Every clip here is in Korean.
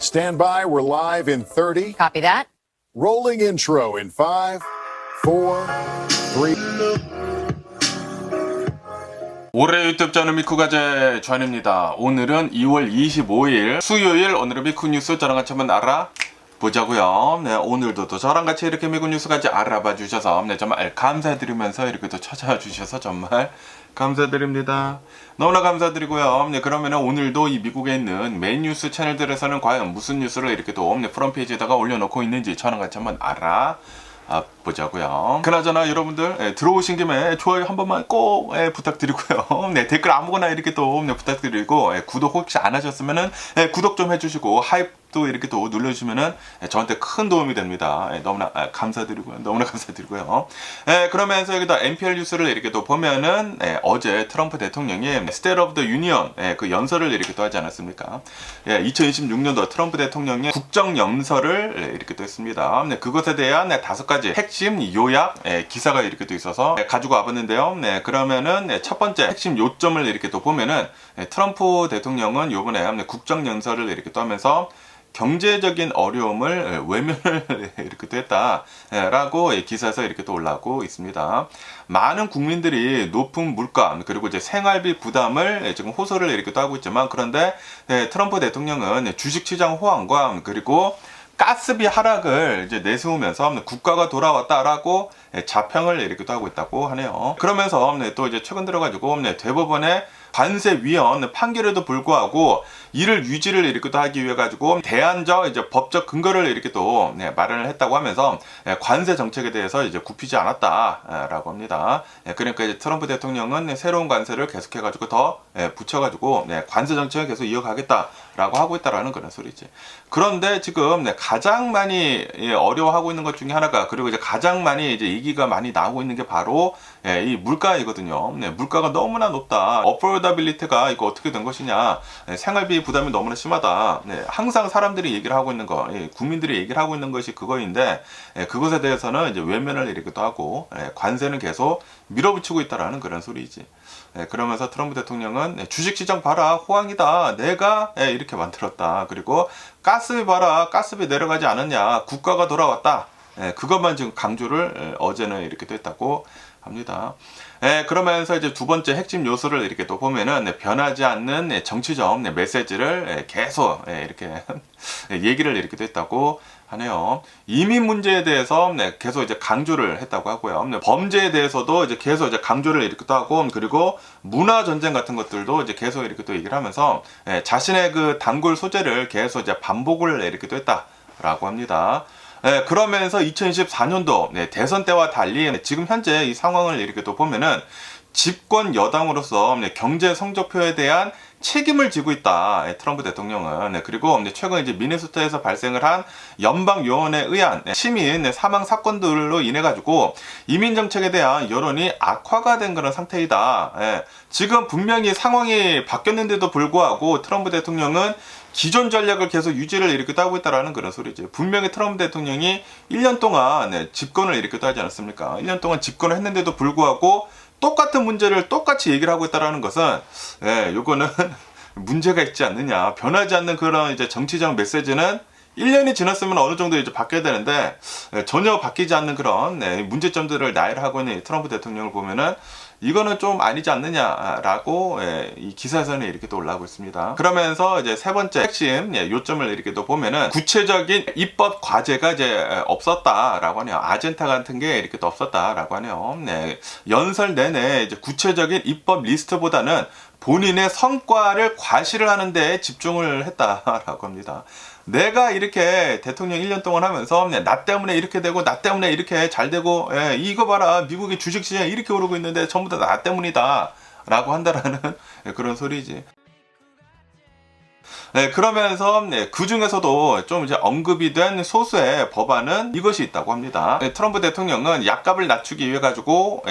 Stand by, we're live in 30. Copy that. Rolling intro in 5, 4, 3. 올해 유튜브 저는 미쿠가제 존입니다. 오늘은 2월 25일 수요일, 오늘의 미쿠 뉴스 저랑 같이 한번 알아보자고요. 네, 오늘도 또 저랑 같이 이렇게 미쿠 뉴스까지 알아봐 주셔서 정말 감사드리면서 이렇게 또 찾아와 주셔서 정말 감사드립니다. 너무나 감사드리고요. 네, 그러면은 오늘도 이 미국에 있는 메인 뉴스 채널들에서는 과연 무슨 뉴스를 이렇게 또 프런트 페이지에다가 올려놓고 있는지 저랑 같이 한번 보자고요. 그나저나 여러분들 들어오신 김에 좋아요 한 번만 꼭 부탁드리고요. 네, 댓글 아무거나 이렇게 또 부탁드리고 구독 혹시 안 하셨으면은 구독 좀 해주시고 하이프도 이렇게 또 눌러주시면은 저한테 큰 도움이 됩니다. 너무나 감사드리고요. 그러면서 여기다 NPR 뉴스를 이렇게 또 보면은 어제 트럼프 대통령이 State of the Union 그 연설을 이렇게 또 하지 않았습니까? 2026년도 트럼프 대통령의 국정 연설을 이렇게 또 했습니다. 그것에 대한 5가지 핵심 요약 기사가 이렇게 또 있어서 가지고 와봤는데요. 그러면은 첫 번째 핵심 요점을 이렇게 또 보면은 트럼프 대통령은 요번에 국정 연설을 이렇게 또 하면서 경제적인 어려움을 외면을 이렇게 또 했다라고 기사에서 이렇게 또 올라오고 있습니다. 많은 국민들이 높은 물가 그리고 이제 생활비 부담을 지금 호소를 이렇게 또 하고 있지만, 그런데 트럼프 대통령은 주식시장 호황과 그리고 가스비 하락을 이제 내세우면서 국가가 돌아왔다라고 자평을 이렇게 또 하고 있다고 하네요. 그러면서 또 이제 최근 들어가지고 대법원의 관세위원 판결에도 불구하고 이를 유지를 이렇게 또 하기 위해 가지고 대안적 이제 법적 근거를 이렇게 또 마련을 했다고 하면서 관세 정책에 대해서 이제 굽히지 않았다라고 합니다. 그러니까 이제 트럼프 대통령은 새로운 관세를 계속해 가지고 더 붙여 가지고 관세 정책을 계속 이어가겠다라고 하고 있다라는 그런 소리지. 그런데 지금 가장 많이 어려워하고 있는 것 중에 하나가, 그리고 이제 가장 많이 이제 얘기가 많이 나오고 있는 게 바로 이 물가이거든요. 물가가 너무나 높다. 어포더빌리티가 이거 어떻게 된 것이냐. 생활비 부담이 너무나 심하다. 항상 사람들이 얘기를 하고 있는 거, 국민들이 얘기를 하고 있는 것이 그거인데, 그것에 대해서는 이제 외면을 이렇게 또 하고 관세는 계속 밀어붙이고 있다라는 그런 소리지. 그러면서 트럼프 대통령은 주식시장 봐라, 호황이다, 내가 이렇게 만들었다. 그리고 가스비 봐라, 가스비 내려가지 않았냐, 국가가 돌아왔다. 그것만 지금 강조를 어제는 이렇게 또 했다고 합니다. 그러면서 이제 두 번째 핵심 요소를 이렇게 또 보면은 변하지 않는 정치적 메시지를 계속 이렇게 얘기를 이렇게 또 했다고 하네요. 이민 문제에 대해서 계속 이제 강조를 했다고 하고요. 범죄에 대해서도 이제 계속 이제 강조를 이렇게 또 하고, 그리고 문화 전쟁 같은 것들도 이제 계속 이렇게 또 얘기를 하면서 자신의 그 단골 소재를 계속 이제 반복을 이렇게 또 했다라고 합니다. 그러면서 2024년도 대선 때와 달리 지금 현재 이 상황을 이렇게 또 보면은 집권 여당으로서 경제 성적표에 대한 책임을 지고 있다, 트럼프 대통령은. 그리고 최근 이제 미네소타에서 발생을 한 연방요원에 의한 시민 사망 사건들로 인해 가지고 이민 정책에 대한 여론이 악화가 된 그런 상태이다. 지금 분명히 상황이 바뀌었는데도 불구하고 트럼프 대통령은 기존 전략을 계속 유지를 이렇게 하고 있다라는 그런 소리죠. 분명히 트럼프 대통령이 1년 동안 집권을 이렇게 하지 않았습니까? 1년 동안 집권을 했는데도 불구하고 똑같은 문제를 똑같이 얘기를 하고 있다라는 것은 요거는 문제가 있지 않느냐. 변하지 않는 그런 이제 정치적 메시지는 1년이 지났으면 어느 정도 이제 바뀌어야 되는데 전혀 바뀌지 않는 그런 문제점들을 나열하고 있는 트럼프 대통령을 보면은 이거는 좀 아니지 않느냐라고 이 기사에서는 이렇게 또 올라오고 있습니다. 그러면서 이제 세 번째 핵심 요점을 이렇게 또 보면은 구체적인 입법 과제가 이제 없었다라고 하네요. 아젠타 같은 게 이렇게 또 없었다라고 하네요. 연설 내내 이제 구체적인 입법 리스트보다는 본인의 성과를 과시를 하는 데 집중을 했다라고 합니다. 내가 이렇게 대통령 1년 동안 하면서 나 때문에 이렇게 되고 나 때문에 이렇게 잘 되고 이거 봐라, 미국의 주식시장이 이렇게 오르고 있는데 전부 다 나 때문이다 라고 한다라는 그런 소리지. 그러면서 그 중에서도 좀 이제 언급이 된 소수의 법안은 이것이 있다고 합니다. 트럼프 대통령은 약값을 낮추기 위해 가지고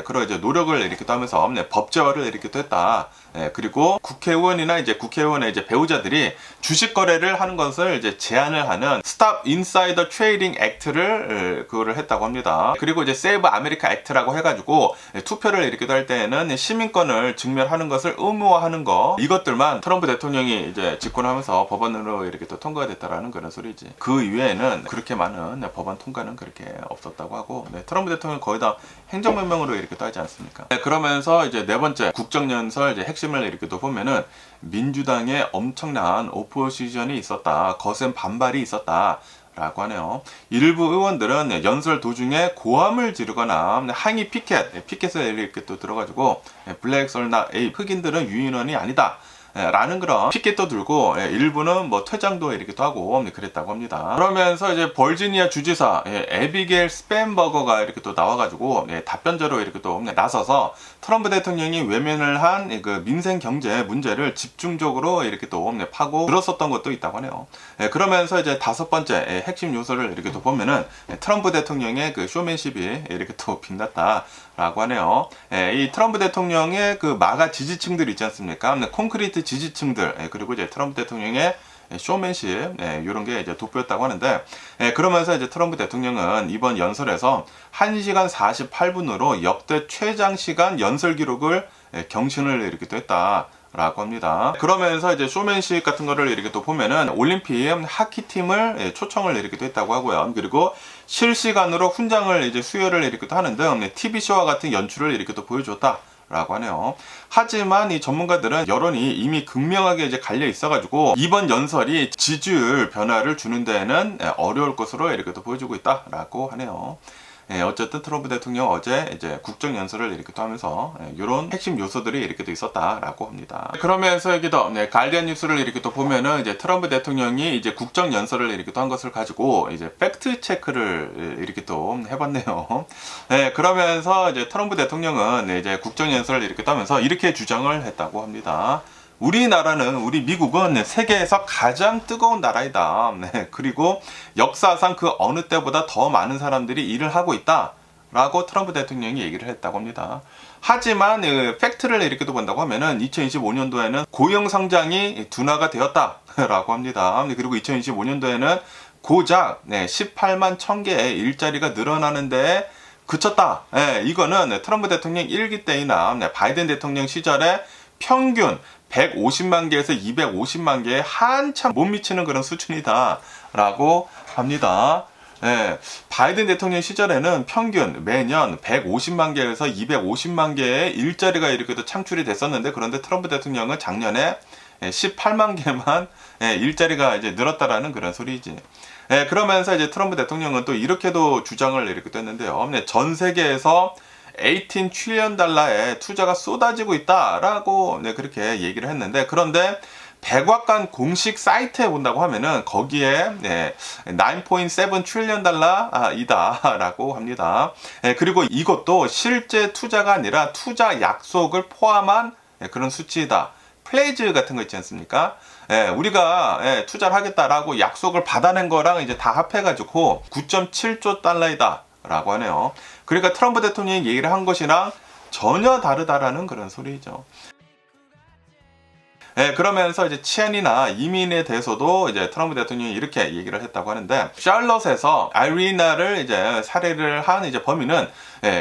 그런 이제 노력을 이렇게 하면서 법제화를 이렇게 했다. 그리고 국회의원이나 이제 국회의원의 이제 배우자들이 주식 거래를 하는 것을 이제 제한을 하는 Stop Insider Trading Act를 그거를 했다고 합니다. 그리고 이제 Save America Act라고 해가지고 투표를 이렇게 할 때에는 시민권을 증명하는 것을 의무화하는 거, 이것들만 트럼프 대통령이 이제 이제 집권하면서 법안으로 이렇게 또 통과가 됐다라는 그런 소리지. 그 이외에는 그렇게 많은 법안 통과는 그렇게 없었다고 하고, 트럼프 대통령 거의 다 행정명령으로 이렇게 또 하지 않습니까? 그러면서 이제 네 번째 국정연설 이제 핵심을 이렇게 또 보면은 민주당에 엄청난 오포지션이 있었다, 거센 반발이 있었다. 라고 하네요. 일부 의원들은 연설 도중에 고함을 지르거나 항의 피켓을 이렇게 또 들어가지고 블랙 설나 흑인들은 유인원이 아니다 라는 그런 피켓도 들고 일부는 뭐 퇴장도 이렇게 또 하고 그랬다고 합니다. 그러면서 이제 버지니아 주지사 에비게일 스펜버거가 이렇게 또 나와가지고 답변자로 이렇게 또 나서서 트럼프 대통령이 외면을 한 그 민생 경제 문제를 집중적으로 이렇게 또 파고 들었었던 것도 있다고 하네요. 그러면서 이제 다섯 번째 핵심 요소를 이렇게 또 보면은 트럼프 대통령의 그 쇼맨십이 이렇게 또 빛났다라고 하네요. 이 트럼프 대통령의 그 마가 지지층들 있지 않습니까? 콘크리트 지지층들, 그리고 이제 트럼프 대통령의 쇼맨십, 이런 게 이제 돋보였다고 하는데, 그러면서 이제 트럼프 대통령은 이번 연설에서 1시간 48분으로 역대 최장시간 연설 기록을 경신을 이렇게 또 했다. 라고 합니다. 그러면서 이제 쇼맨십 같은 거를 이렇게 또 보면은 올림픽 하키팀을 초청을 이렇게 또 했다고 하고요. 그리고 실시간으로 훈장을 이제 수여를 이렇게 또 하는 등 TV쇼와 같은 연출을 이렇게 또 보여줬다. 라고 하네요. 하지만 이 전문가들은 여론이 이미 극명하게 이제 갈려 있어가지고 이번 연설이 지지율 변화를 주는 데에는 어려울 것으로 이렇게 또 보여주고 있다라고 하네요. 어쨌든 트럼프 대통령 어제 이제 국정 연설을 이렇게 또 하면서 이런 핵심 요소들이 이렇게 또 있었다라고 합니다. 그러면서 여기도 가디언 뉴스를 이렇게 또 보면은 이제 트럼프 대통령이 이제 국정 연설을 이렇게 또 한 것을 가지고 이제 팩트 체크를 이렇게 또 해봤네요. 그러면서 이제 트럼프 대통령은 이제 국정 연설을 이렇게 또 하면서 이렇게 주장을 했다고 합니다. 우리 미국은 세계에서 가장 뜨거운 나라이다. 그리고 역사상 그 어느 때보다 더 많은 사람들이 일을 하고 있다. 라고 트럼프 대통령이 얘기를 했다고 합니다. 하지만 팩트를 이렇게 또 본다고 하면은 2025년도에는 고용 성장이 둔화가 되었다. 라고 합니다. 그리고 2025년도에는 고작 18만 1000개의 일자리가 늘어나는데 그쳤다. 이거는 트럼프 대통령 1기 때이나 바이든 대통령 시절에 평균 150만 개에서 250만 개에 한참 못 미치는 그런 수준이다 라고 합니다. 바이든 대통령 시절에는 평균 매년 150만 개에서 250만 개의 일자리가 이렇게 또 창출이 됐었는데, 그런데 트럼프 대통령은 작년에 18만 개만 일자리가 이제 늘었다라는 그런 소리지. 그러면서 이제 트럼프 대통령은 또 이렇게도 주장을 이렇게 또 했는데요. 전 세계에서 18 트릴리언 달러의 투자가 쏟아지고 있다라고 그렇게 얘기를 했는데, 그런데 백악관 공식 사이트에 본다고 하면은 거기에 9.7 트릴리언 달러이다라고 합니다. 그리고 이것도 실제 투자가 아니라 투자 약속을 포함한 그런 수치이다. 플레이즈 같은 거 있지 않습니까? 우리가 투자를 하겠다라고 약속을 받아낸 거랑 이제 다 합해가지고 9.7조 달러이다. 라고 하네요. 그러니까 트럼프 대통령이 얘기를 한 것이랑 전혀 다르다라는 그런 소리죠. 그러면서 이제 치안이나 이민에 대해서도 이제 트럼프 대통령이 이렇게 얘기를 했다고 하는데, 샬럿에서 아이리나를 이제 살해를 한 이제 범인은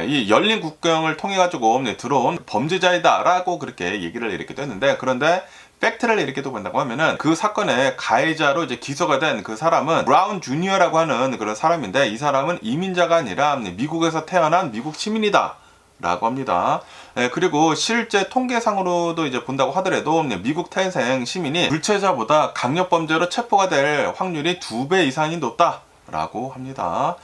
이 열린 국경을 통해 가지고 들어온 범죄자이다라고 그렇게 얘기를 이렇게 했는데, 그런데 팩트를 이렇게 또 본다고 하면은 그 사건의 가해자로 이제 기소가 된 그 사람은 브라운 주니어라고 하는 그런 사람인데, 이 사람은 이민자가 아니라 미국에서 태어난 미국 시민이다 라고 합니다. 그리고 실제 통계상으로도 이제 본다고 하더라도 미국 태생 시민이 불체자보다 강력범죄로 체포가 될 확률이 2배 이상이 높다 라고 합니다.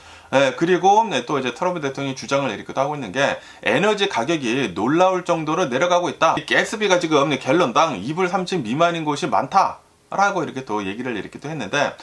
그리고 또 이제 트럼프 대통령이 주장을 이렇게 하고 있는 게, 에너지 가격이 놀라울 정도로 내려가고 있다. 가스비가 지금 갤런당 2불 30 미만인 곳이 많다. 라고 이렇게 또 얘기를 이렇게 또 했는데,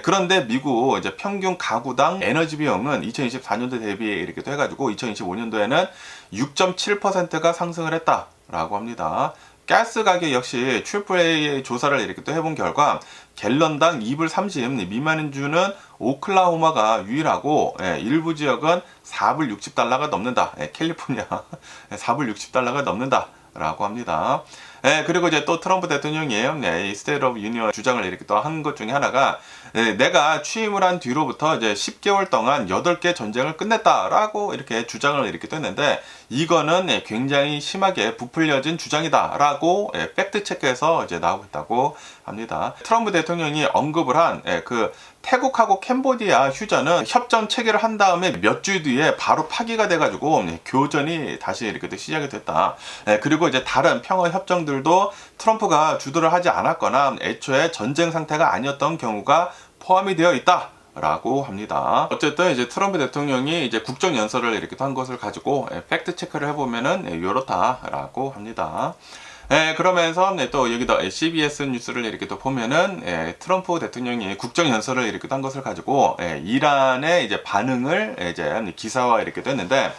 그런데 미국 이제 평균 가구당 에너지 비용은 2024년도 대비 이렇게 또 해가지고 2025년도에는 6.7%가 상승을 했다라고 합니다. 가스 가격 역시 AAA 조사를 이렇게 또 해본 결과 갤런당 2불 30 미만인 주는 오클라호마가 유일하고, 일부 지역은 4불 60달러가 넘는다. 캘리포니아 4불 60달러가 넘는다 라고 합니다. 그리고 이제 또 트럼프 대통령이 이 스테이트 오브 유니언 주장을 이렇게 또 한 것 중에 하나가 내가 취임을 한 뒤로부터 이제 10개월 동안 8개 전쟁을 끝냈다라고 이렇게 주장을 이렇게 또 했는데 이거는 굉장히 심하게 부풀려진 주장이다라고 팩트 체크해서 이제 나오고 있다고 합니다. 트럼프 대통령이 언급을 한 그 태국하고 캄보디아 휴전은 협정 체결을 한 다음에 몇 주 뒤에 바로 파기가 돼가지고 교전이 다시 이렇게 또 시작이 됐다. 그리고 이제 다른 평화 협정들도 트럼프가 주도를 하지 않았거나 애초에 전쟁 상태가 아니었던 경우가 포함이 되어 있다. 라고 합니다. 어쨌든 이제 트럼프 대통령이 이제 국정 연설을 이렇게 한 것을 가지고 팩트 체크를 해보면은 이렇다라고 합니다. 그러면서 또 여기다 CBS 뉴스를 이렇게 또 보면은 트럼프 대통령이 국정 연설을 이렇게 한 것을 가지고 이란의 이제 반응을 이제 기사화 이렇게 됐는데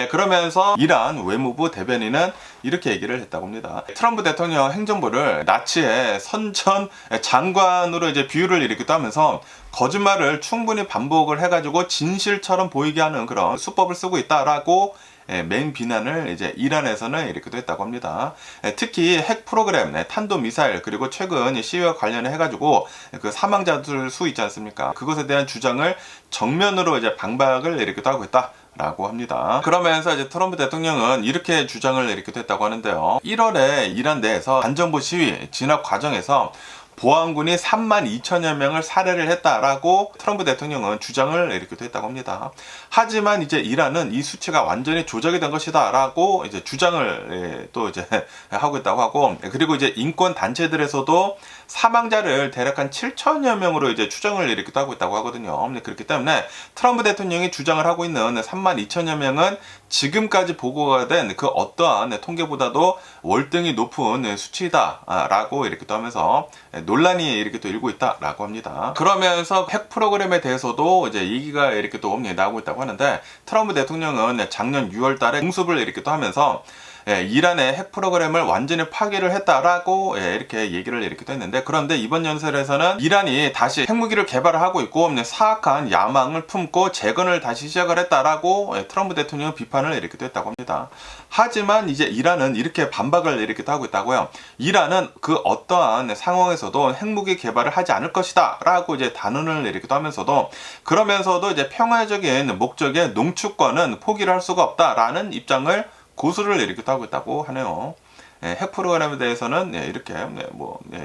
그러면서 이란 외무부 대변인은 이렇게 얘기를 했다고 합니다. 트럼프 대통령 행정부를 나치의 선전 장관으로 이제 비유를 이렇게 또 하면서 거짓말을 충분히 반복을 해가지고 진실처럼 보이게 하는 그런 수법을 쓰고 있다라고 맹비난을 이제 이란에서는 이렇게도 했다고 합니다. 특히 핵 프로그램, 탄도 미사일 그리고 최근 시위와 관련해 해가지고 그 사망자들 수 있지 않습니까? 그것에 대한 주장을 정면으로 이제 방박을 이렇게도 하고 있다. 라고 합니다. 그러면서 이제 트럼프 대통령은 이렇게 주장을 이렇게 했다고 하는데요. 1월에 이란 내에서 반정부 시위 진압 과정에서 보안군이 32,000여 명을 살해를 했다라고 트럼프 대통령은 주장을 이렇게 했다고 합니다. 하지만 이제 이란은 이 수치가 완전히 조작이 된 것이다라고 이제 주장을 또 이제 하고 있다고 하고, 그리고 이제 인권 단체들에서도 사망자를 대략 한 7,000여 명으로 이제 추정을 이렇게 하고 있다고 하거든요. 그렇기 때문에 트럼프 대통령이 주장을 하고 있는 32,000여 명은 지금까지 보고가 된 그 어떠한 통계보다도 월등히 높은 수치다라고 이렇게 또 하면서 논란이 이렇게 또 일고 있다라고 합니다. 그러면서 핵 프로그램에 대해서도 이제 얘기가 이렇게 또 나오고 있다고 하는데, 트럼프 대통령은 작년 6월 달에 공습을 이렇게 또 하면서 이란의 핵 프로그램을 완전히 파괴를 했다라고 이렇게 얘기를 이렇게 했는데, 그런데 이번 연설에서는 이란이 다시 핵무기를 개발을 하고 있고 사악한 야망을 품고 재건을 다시 시작을 했다라고 트럼프 대통령은 비판을 이렇게 했다고 합니다. 하지만 이제 이란은 이렇게 반박을 이렇게 하고 있다고요. 이란은 그 어떠한 상황에서도 핵무기 개발을 하지 않을 것이다 라고 이제 단언을 이렇게 하면서도, 그러면서도 이제 평화적인 목적의 농축권은 포기를 할 수가 없다라는 입장을 고수를 이렇게 하고 있다고 하네요. 핵 프로그램에 대해서는 이렇게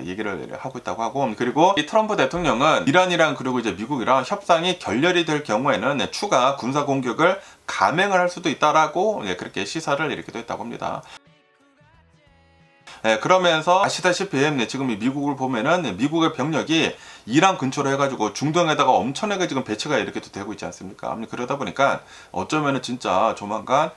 얘기를 하고 있다고 하고, 그리고 이 트럼프 대통령은 이란이랑 그리고 이제 미국이랑 협상이 결렬이 될 경우에는 추가 군사 공격을 감행을 할 수도 있다라고 그렇게 시사를 이렇게 했다고 합니다. 그러면서 아시다시피 지금 이 미국을 보면은 미국의 병력이 이란 근처로 해가지고 중동에다가 엄청나게 지금 배치가 이렇게 또 되고 있지 않습니까? 그러다 보니까 어쩌면은 진짜 조만간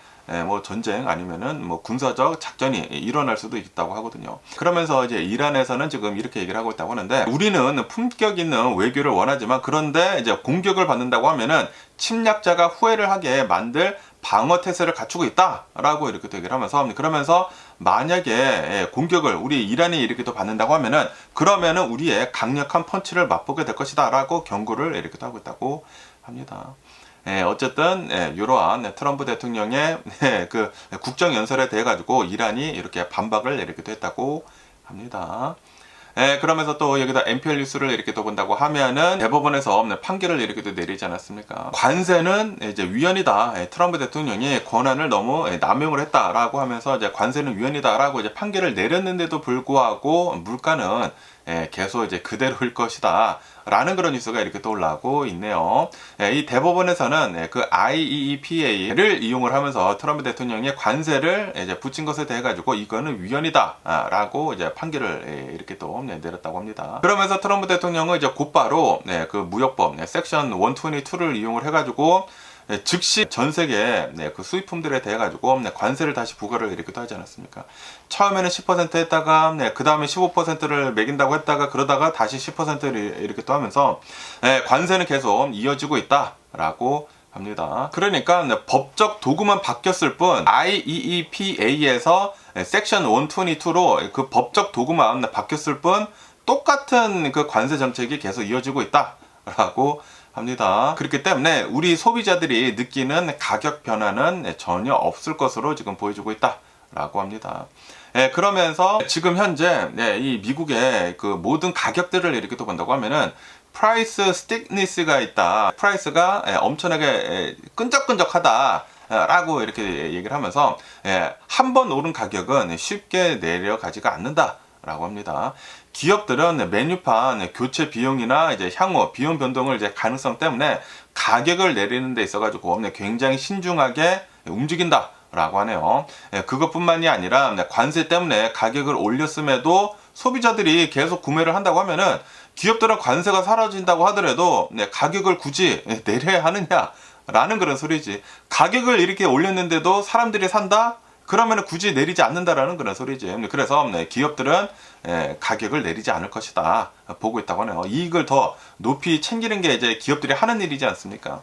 전쟁 아니면은 군사적 작전이 일어날 수도 있다고 하거든요. 그러면서 이제 이란에서는 지금 이렇게 얘기를 하고 있다고 하는데, 우리는 품격 있는 외교를 원하지만 그런데 이제 공격을 받는다고 하면은 침략자가 후회를 하게 만들 방어 태세를 갖추고 있다라고 이렇게 얘기를 하면서, 그러면서 만약에 공격을 우리 이란이 이렇게 또 받는다고 하면은 그러면은 우리의 강력한 펀치를 맛보게 될 것이다라고 경고를 이렇게 또 하고 있다고 합니다. 어쨌든 이러한 트럼프 대통령의 그 국정 연설에 대해 가지고 이란이 이렇게 반박을 이렇게 했다고 합니다. 그러면서 또 여기다 NPR 뉴스를 이렇게 또 본다고 하면은 대법원에서 판결을 이렇게 또 내리지 않았습니까? 관세는 이제 위헌이다. 트럼프 대통령이 권한을 너무 남용을 했다라고 하면서 이제 관세는 위헌이다라고 이제 판결을 내렸는데도 불구하고 물가는 계속 이제 그대로일 것이다 라는 그런 뉴스가 이렇게 또 올라오고 있네요. 이 대법원에서는 그 IEEPA를 이용을 하면서 트럼프 대통령이 관세를 이제 붙인 것에 대해 가지고 이거는 위헌이다 라고 이제 판결을 이렇게 또 내렸다고 합니다. 그러면서 트럼프 대통령은 이제 곧바로 그 무역법 섹션 122를 이용을 해 가지고 즉시 전 세계 그 수입품들에 대해 가지고 관세를 다시 부과를 이렇게 하지 않았습니까? 처음에는 10% 했다가 그 다음에 15%를 매긴다고 했다가 그러다가 다시 10%를 이렇게 또 하면서 관세는 계속 이어지고 있다라고 합니다. 그러니까 법적 도구만 바뀌었을 뿐 IEEPA에서 섹션 122로 그 법적 도구만 바뀌었을 뿐 똑같은 그 관세 정책이 계속 이어지고 있다라고 합니다. 그렇기 때문에 우리 소비자들이 느끼는 가격 변화는 전혀 없을 것으로 지금 보여주고 있다 라고 합니다. 그러면서 지금 현재 이 미국의 그 모든 가격들을 이렇게 또 본다고 하면은 프라이스 스틱니스가 있다. 프라이스가 엄청나게 끈적끈적하다. 라고 이렇게 얘기를 하면서 한 번 오른 가격은 쉽게 내려가지가 않는다. 라고 합니다. 기업들은 메뉴판 교체 비용이나 이제 향후 비용 변동을 이제 가능성 때문에 가격을 내리는 데 있어가지고 굉장히 신중하게 움직인다. 라고 하네요. 그것뿐만이 아니라 관세 때문에 가격을 올렸음에도 소비자들이 계속 구매를 한다고 하면은 기업들은 관세가 사라진다고 하더라도 가격을 굳이 내려야 하느냐 라는 그런 소리지. 가격을 이렇게 올렸는데도 사람들이 산다? 그러면 굳이 내리지 않는다라는 그런 소리지. 그래서 기업들은 가격을 내리지 않을 것이다 보고 있다고 하네요. 이익을 더 높이 챙기는 게 이제 기업들이 하는 일이지 않습니까?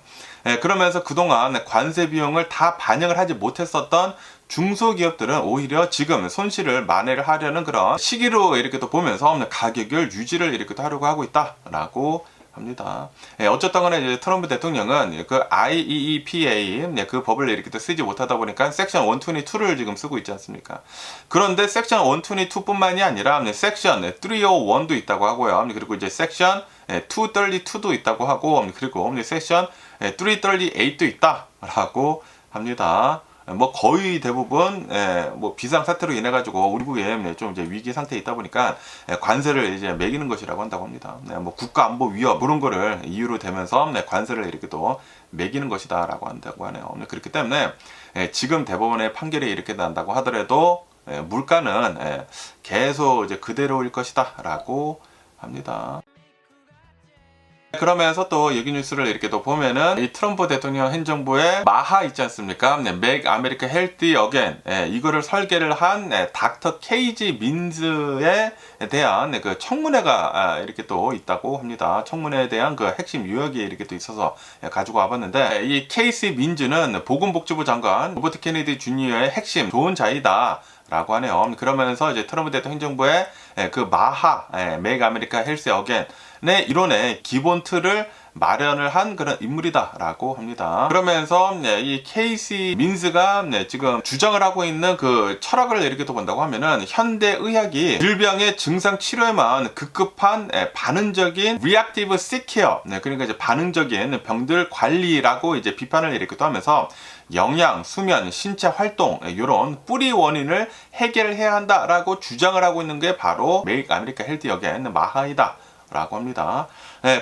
그러면서 그동안 관세 비용을 다 반영을 하지 못했었던 중소기업들은 오히려 지금 손실을 만회를 하려는 그런 시기로 이렇게 또 보면서 가격을 유지를 이렇게 또 하려고 하고 있다라고 합니다. 어쨌든 간에 이제 트럼프 대통령은 그 IEEPA 그 법을 이렇게 또 쓰지 못하다 보니까 섹션 122를 지금 쓰고 있지 않습니까? 그런데 섹션 122뿐만이 아니라 섹션 301도 있다고 하고요. 그리고 이제 섹션 232도 있다고 하고, 그리고 섹션 338도 있다라고 합니다. 뭐 거의 대부분 뭐 비상 사태로 인해 가지고 우리 국에 좀 이제 위기 상태에 있다 보니까 관세를 이제 매기는 것이라고 한다고 합니다. 뭐 국가 안보 위협 그런 거를 이유로 대면서 관세를 이렇게 또 매기는 것이다라고 한다고 하네요. 그렇기 때문에 지금 대법원의 판결이 이렇게 난다고 하더라도 물가는 계속 이제 그대로일 것이다라고 합니다. 그러면서 또 여기 뉴스를 이렇게 또 보면은 이 트럼프 대통령 행정부의 마하 있지 않습니까? Make America Healthy Again. 이거를 설계를 한 닥터 케이지 민즈에 대한 그 청문회가 이렇게 또 있다고 합니다. 청문회에 대한 그 핵심 요약이 이렇게 또 있어서 가지고 와봤는데 이 케이시 민즈는 보건복지부 장관 로버트 케네디 주니어의 핵심 좋은 자이다. 라고 하네요. 그러면서 이제 트럼프 대통령 행정부의 그 마하, Make America Healthy Again의 이론의 기본 틀을 마련을 한 그런 인물이다라고 합니다. 그러면서 이 케이시 민즈가 지금 주장을 하고 있는 그 철학을 이렇게 또 본다고 하면은 현대 의학이 질병의 증상 치료에만 급급한 반응적인 reactive sick care, 그러니까 이제 반응적인 병들 관리라고 이제 비판을 이렇게 또 하면서 영양, 수면, 신체 활동 이런 뿌리 원인을 해결해야 한다라고 주장을 하고 있는 게 바로 Make America Healthy Again 마하이다라고 합니다.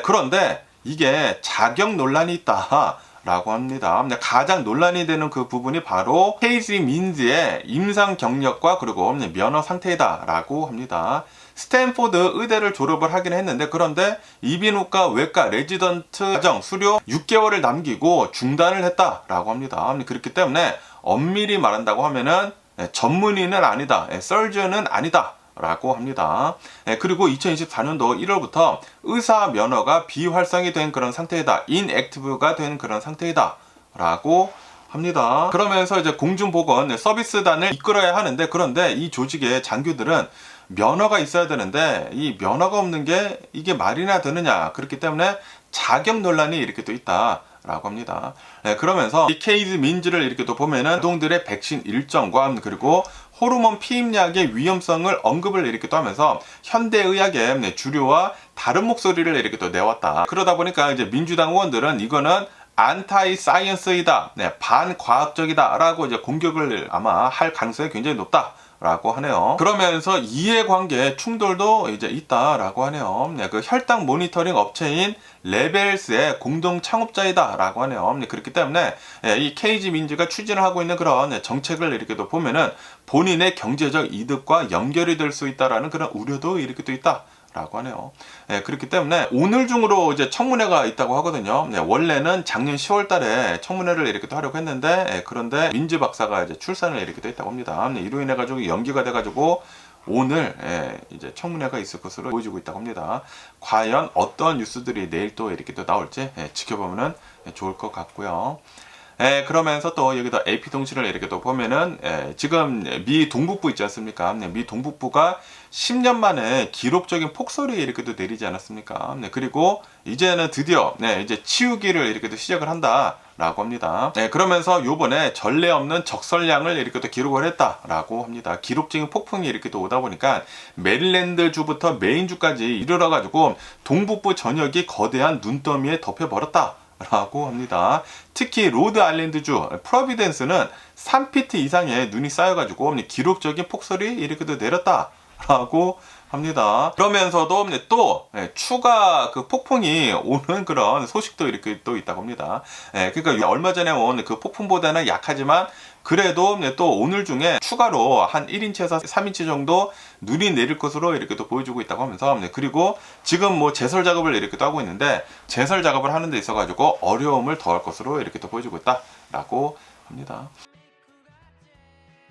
그런데 이게 자격 논란이 있다라고 합니다. 가장 논란이 되는 그 부분이 바로 케이시 민즈의 임상 경력과 그리고 면허 상태이다라고 합니다. 스탠포드 의대를 졸업을 하긴 했는데 그런데 이비인후과 외과 레지던트 과정 수료 6개월을 남기고 중단을 했다라고 합니다. 그렇기 때문에 엄밀히 말한다고 하면은 전문의는 아니다, 서전은 아니다 라고 합니다. 그리고 2024년도 1월부터 의사 면허가 비활성이 된 그런 상태이다, inactive가 된 그런 상태이다 라고 합니다. 그러면서 이제 공중보건 서비스단을 이끌어야 하는데 그런데 이 조직의 장교들은 면허가 있어야 되는데 이 면허가 없는 게 이게 말이나 되느냐, 그렇기 때문에 자격 논란이 이렇게 또 있다 라고 합니다. 그러면서 이 케이지 민즈를 이렇게 또 보면은 아동들의 백신 일정과 그리고 호르몬 피임약의 위험성을 언급을 이렇게 또 하면서 현대의학의 주류와 다른 목소리를 이렇게 또 내왔다. 그러다 보니까 이제 민주당 의원들은 이거는 안타이 사이언스이다, 반과학적이다 라고 이제 공격을 아마 할 가능성이 굉장히 높다 라고 하네요. 그러면서 이해관계 충돌도 이제 있다라고 하네요. 그 혈당 모니터링 업체인 레벨스의 공동 창업자이다 라고 하네요. 그렇기 때문에 이 케이지 민즈가 추진을 하고 있는 그런 정책을 이렇게 또 보면은 본인의 경제적 이득과 연결이 될 수 있다라는 그런 우려도 이렇게 또 있다 라고 하네요. 그렇기 때문에 오늘 중으로 이제 청문회가 있다고 하거든요. 원래는 작년 10월 달에 청문회를 이렇게 또 하려고 했는데 그런데 민즈 박사가 이제 출산을 이렇게 또 했다고 합니다. 이로 인해 가지고 연기가 돼 가지고 오늘 이제 청문회가 있을 것으로 보여지고 있다고 합니다. 과연 어떤 뉴스들이 내일 또 이렇게 또 나올지 지켜보면 좋을 것 같고요. 그러면서 또 여기다 AP 통신을 이렇게 또 보면은 지금 미 동북부 있지 않습니까? 미 동북부가 10년 만에 기록적인 폭설이 이렇게 또 내리지 않았습니까? 그리고 이제는 드디어 이제 치우기를 이렇게 또 시작을 한다 라고 합니다. 네, 그러면서 요번에 전례 없는 적설량을 이렇게 또 기록을 했다라고 합니다. 기록적인 폭풍이 이렇게 또 오다 보니까 메릴랜드주부터 메인주까지 이르러가지고 동북부 전역이 거대한 눈더미에 덮여버렸다라고 합니다. 특히 로드 아일랜드주 프로비덴스는 3피트 이상의 눈이 쌓여가지고 기록적인 폭설이 이렇게 또 내렸다라고 합니다. 그러면서도 또 추가 그 폭풍이 오는 그런 소식도 이렇게 또 있다고 합니다. 그러니까 얼마 전에 온 그 폭풍보다는 약하지만 그래도 또 오늘 중에 추가로 한 1인치에서 3인치 정도 눈이 내릴 것으로 이렇게 또 보여주고 있다고 하면서, 그리고 지금 뭐 제설 작업을 이렇게 또 하고 있는데 제설 작업을 하는 데 있어 가지고 어려움을 더할 것으로 이렇게 또 보여주고 있다라고 합니다.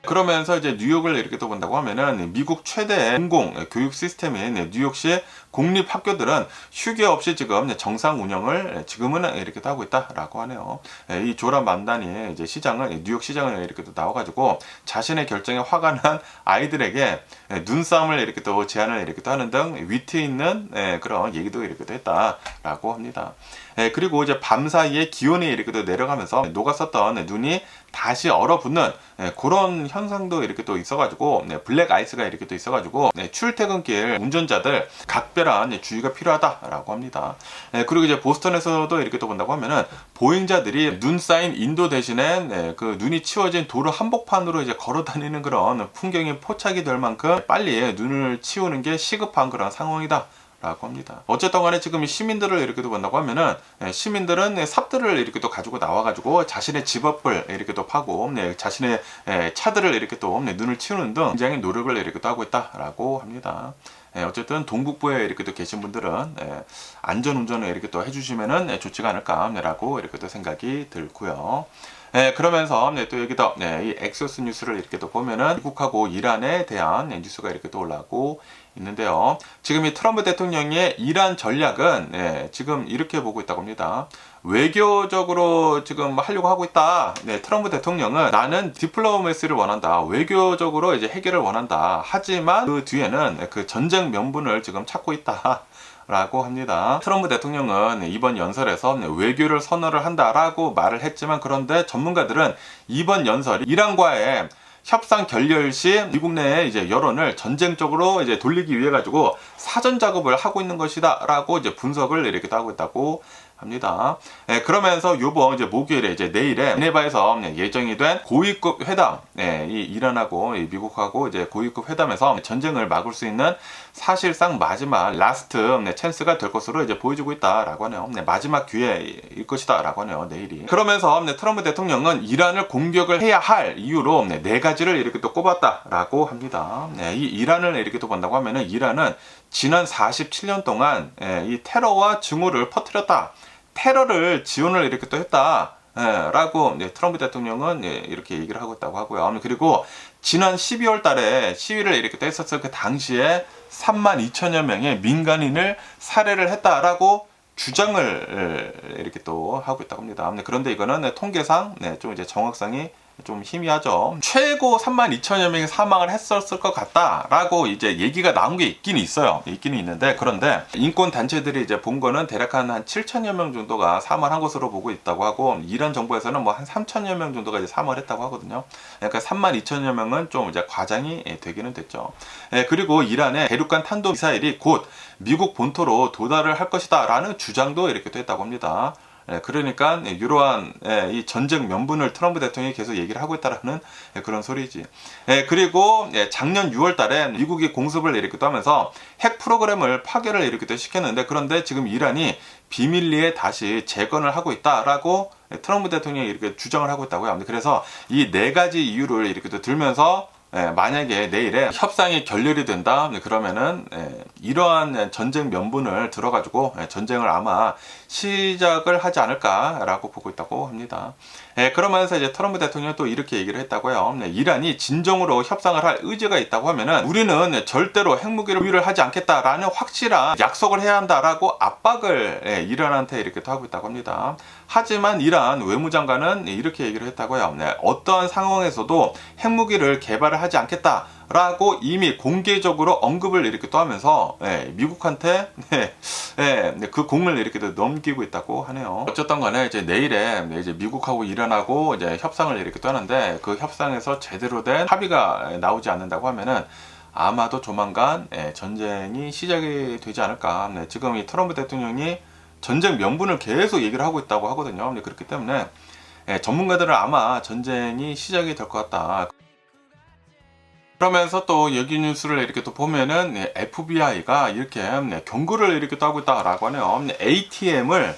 그러면서 이제 뉴욕을 이렇게 또 본다고 하면은 미국 최대 공공 교육 시스템인 뉴욕시 공립 학교들은 휴게 없이 지금 정상 운영을 지금은 이렇게 또 하고 있다라고 하네요. 이 조란 만단이 이제 시장을, 뉴욕 시장을 이렇게 또 나와가지고 자신의 결정에 화가 난 아이들에게 눈싸움을 이렇게 또 제안을 이렇게 또 하는 등 위트 있는 그런 얘기도 이렇게 또 했다라고 합니다. 그리고 이제 밤 사이에 기온이 이렇게 또 내려가면서 녹았었던 눈이 다시 얼어붙는 그런 현상도 이렇게 또 있어가지고 블랙 아이스가 이렇게 또 있어가지고 출퇴근길 운전자들 각별한 주의가 필요하다라고 합니다. 그리고 이제 보스턴에서도 이렇게 또 본다고 하면은 보행자들이 눈 쌓인 인도 대신에 그 눈이 치워진 도로 한복판으로 이제 걸어 다니는 그런 풍경이 포착이 될 만큼 빨리 눈을 치우는 게 시급한 그런 상황이다 라고 합니다. 어쨌든 간에 지금 시민들을 이렇게 또 본다고 하면은 시민들은 삽들을 이렇게 또 가지고 나와가지고 자신의 집 앞을 이렇게 또 파고 자신의 차들을 이렇게 또 눈을 치우는 등 굉장히 노력을 이렇게 또 하고 있다라고 합니다. 어쨌든 동북부에 이렇게 또 계신 분들은 안전 운전을 이렇게 또 해주시면은 좋지가 않을까라고 이렇게 또 생각이 들고요. 그러면서 또 여기다 이 엑소스 뉴스를 이렇게 또 보면은 미국하고 이란에 대한 뉴스가 이렇게 또 올라오고 있는데요. 지금 이 트럼프 대통령의 이란 전략은 지금 이렇게 보고 있다고 합니다. 외교적으로 지금 하려고 하고 있다. 트럼프 대통령은 나는 디플로마시를 원한다. 외교적으로 이제 해결을 원한다. 하지만 그 뒤에는 그 전쟁 명분을 지금 찾고 있다. 라고 합니다. 트럼프 대통령은 이번 연설에서 외교를 선언을 한다라고 말을 했지만, 그런데 전문가들은 이번 연설이 이란과의 협상 결렬 시 미국 내의 이제 여론을 전쟁적으로 이제 돌리기 위해 가지고 사전 작업을 하고 있는 것이다라고 이제 분석을 이렇게 하고 있다고 합니다. 그러면서 요번 이제 목요일에 이제 내일에 제네바에서 예정이 된 고위급 회담, 이 이란하고 미국하고 이제 고위급 회담에서 전쟁을 막을 수 있는 사실상 마지막 라스트 찬스가 될 것으로 이제 보여지고 있다라고 하네요. 마지막 기회일 것이다라고 하네요. 내일이. 그러면서 트럼프 대통령은 이란을 공격을 해야 할 이유로 네 가지를 이렇게 또 꼽았다라고 합니다. 이 이란을 이렇게 또 본다고 하면은 이란은 지난 47년 동안 이 테러와 증오를 퍼뜨렸다. 테러를 지원을 이렇게 또 했다. 라고 트럼프 대통령은 이렇게 얘기를 하고 있다고 하고요. 그리고 지난 12월 달에 시위를 이렇게 또 했었을 그 당시에 32,000여 명의 민간인을 살해를 했다라고 주장을 이렇게 또 하고 있다고 합니다. 그런데 이거는 통계상 좀 이제 정확성이 좀 희미하죠. 최고 32,000여 명이 사망을 했었을 것 같다라고 이제 얘기가 나온 게 있긴 있어요. 있기는 있는데, 그런데 인권 단체들이 이제 본 거는 대략 한 7,000여 명 정도가 사망한 것으로 보고 있다고 하고, 이란 정부에서는 뭐 한 3,000여 명 정도가 이제 사망을 했다고 하거든요. 그러니까 32,000여 명은 좀 이제 과장이 되기는 됐죠. 그리고 이란의 대륙간 탄도 미사일이 곧 미국 본토로 도달을 할 것이다라는 주장도 이렇게 또 했다고 합니다. 그러니까 이러한 이 전쟁 명분을 트럼프 대통령이 계속 얘기를 하고 있다라는 그런 소리지. 그리고 작년 6월 달에 미국이 공습을 이렇게 또 하면서 핵 프로그램을 파괴를 이렇게 또 시켰는데, 그런데 지금 이란이 비밀리에 다시 재건을 하고 있다라고 트럼프 대통령이 이렇게 주장을 하고 있다고요. 그래서 이 네 가지 이유를 이렇게 또 들면서 만약에 내일에 협상이 결렬이 된다 그러면은 이러한 전쟁 명분을 들어가지고 전쟁을 아마 시작을 하지 않을까라고 보고 있다고 합니다. 그러면서 이제 트럼프 대통령이 또 이렇게 얘기를 했다고요. 이란이 진정으로 협상을 할 의지가 있다고 하면은 우리는 절대로 핵무기를 보유를 하지 않겠다라는 확실한 약속을 해야 한다라고 압박을 이란한테 이렇게 또 하고 있다고 합니다. 하지만 이란 외무장관은 이렇게 얘기를 했다고요. 어떠한 상황에서도 핵무기를 개발을 하지 않겠다라고 이미 공개적으로 언급을 이렇게 또 하면서 미국한테 그 공을 이렇게 또 넘기고 있다고 하네요. 어쨌든 간에 이제 내일에 이제 미국하고 이란하고 이제 협상을 이렇게 또 하는데, 그 협상에서 제대로 된 합의가 나오지 않는다고 하면은 아마도 조만간 전쟁이 시작이 되지 않을까. 지금 이 트럼프 대통령이 전쟁 명분을 계속 얘기를 하고 있다고 하거든요. 그렇기 때문에 전문가들은 아마 전쟁이 시작이 될 것 같다. 그러면서 또 여기 뉴스를 이렇게 또 보면은 FBI가 이렇게 경고를 이렇게 또 하고 있다라고 하네요. ATM을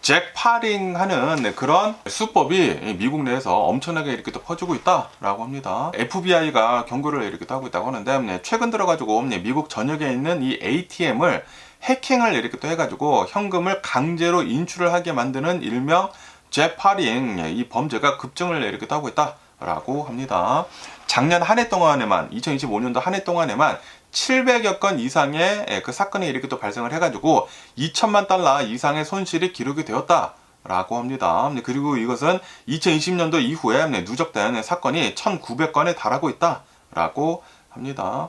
잭 파링 하는 그런 수법이 미국 내에서 엄청나게 이렇게 또 퍼지고 있다라고 합니다. FBI가 경고를 이렇게 또 하고 있다고 하는데, 최근 들어가지고 미국 전역에 있는 이 ATM을 해킹을 이렇게 또 해가지고 현금을 강제로 인출을 하게 만드는 일명 잭 파링, 이 범죄가 급증을 이렇게 또 하고 있다라고 합니다. 작년 한 해 동안에만, 2025년도 한 해 동안에만 700여 건 이상의 그 사건이 이렇게 또 발생을 해가지고 2천만 달러 이상의 손실이 기록이 되었다라고 합니다. 그리고 이것은 2020년도 이후에 누적된 사건이 1,900건에 달하고 있다라고 합니다.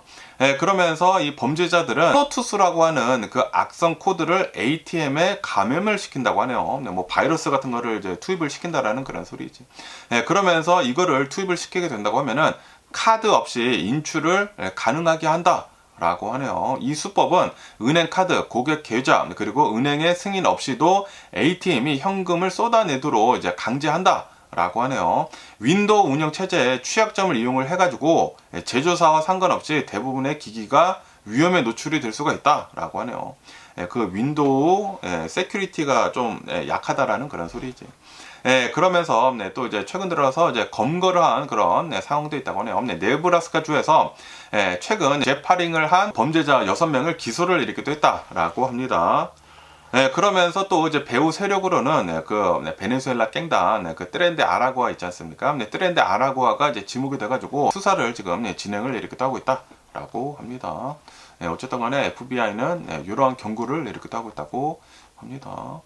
그러면서 이 범죄자들은 프로투스라고 하는 그 악성 코드를 ATM에 감염을 시킨다고 하네요. 뭐 바이러스 같은 거를 이제 투입을 시킨다라는 그런 소리지. 그러면서 이거를 투입을 시키게 된다고 하면은 카드 없이 인출을 가능하게 한다라고 하네요. 이 수법은 은행 카드, 고객 계좌, 그리고 은행의 승인 없이도 ATM이 현금을 쏟아내도록 이제 강제한다 라고 하네요. 윈도우 운영 체제의 취약점을 이용을 해가지고 제조사와 상관없이 대부분의 기기가 위험에 노출이 될 수가 있다 라고 하네요. 그 윈도우 세큐리티가 좀 약하다라는 그런 소리지. 그러면서 또 이제 최근 들어서 이제 검거를 한 그런 상황도 있다고 하네요. 네브라스카 주에서 최근 재파링을 한 범죄자 6명을 기소를 이렇게 또 했다라고 합니다. 그러면서 또 이제 배후 세력으로는 그 베네수엘라 갱단 그 트렌데 아라고아 있지 않습니까? 트렌데 아라고아가 이제 지목이 돼가지고 수사를 지금 진행을 이렇게 하고 있다라고 합니다. 어쨌든 간에 FBI는 이러한 경고를 이렇게 하고 있다고 합니다.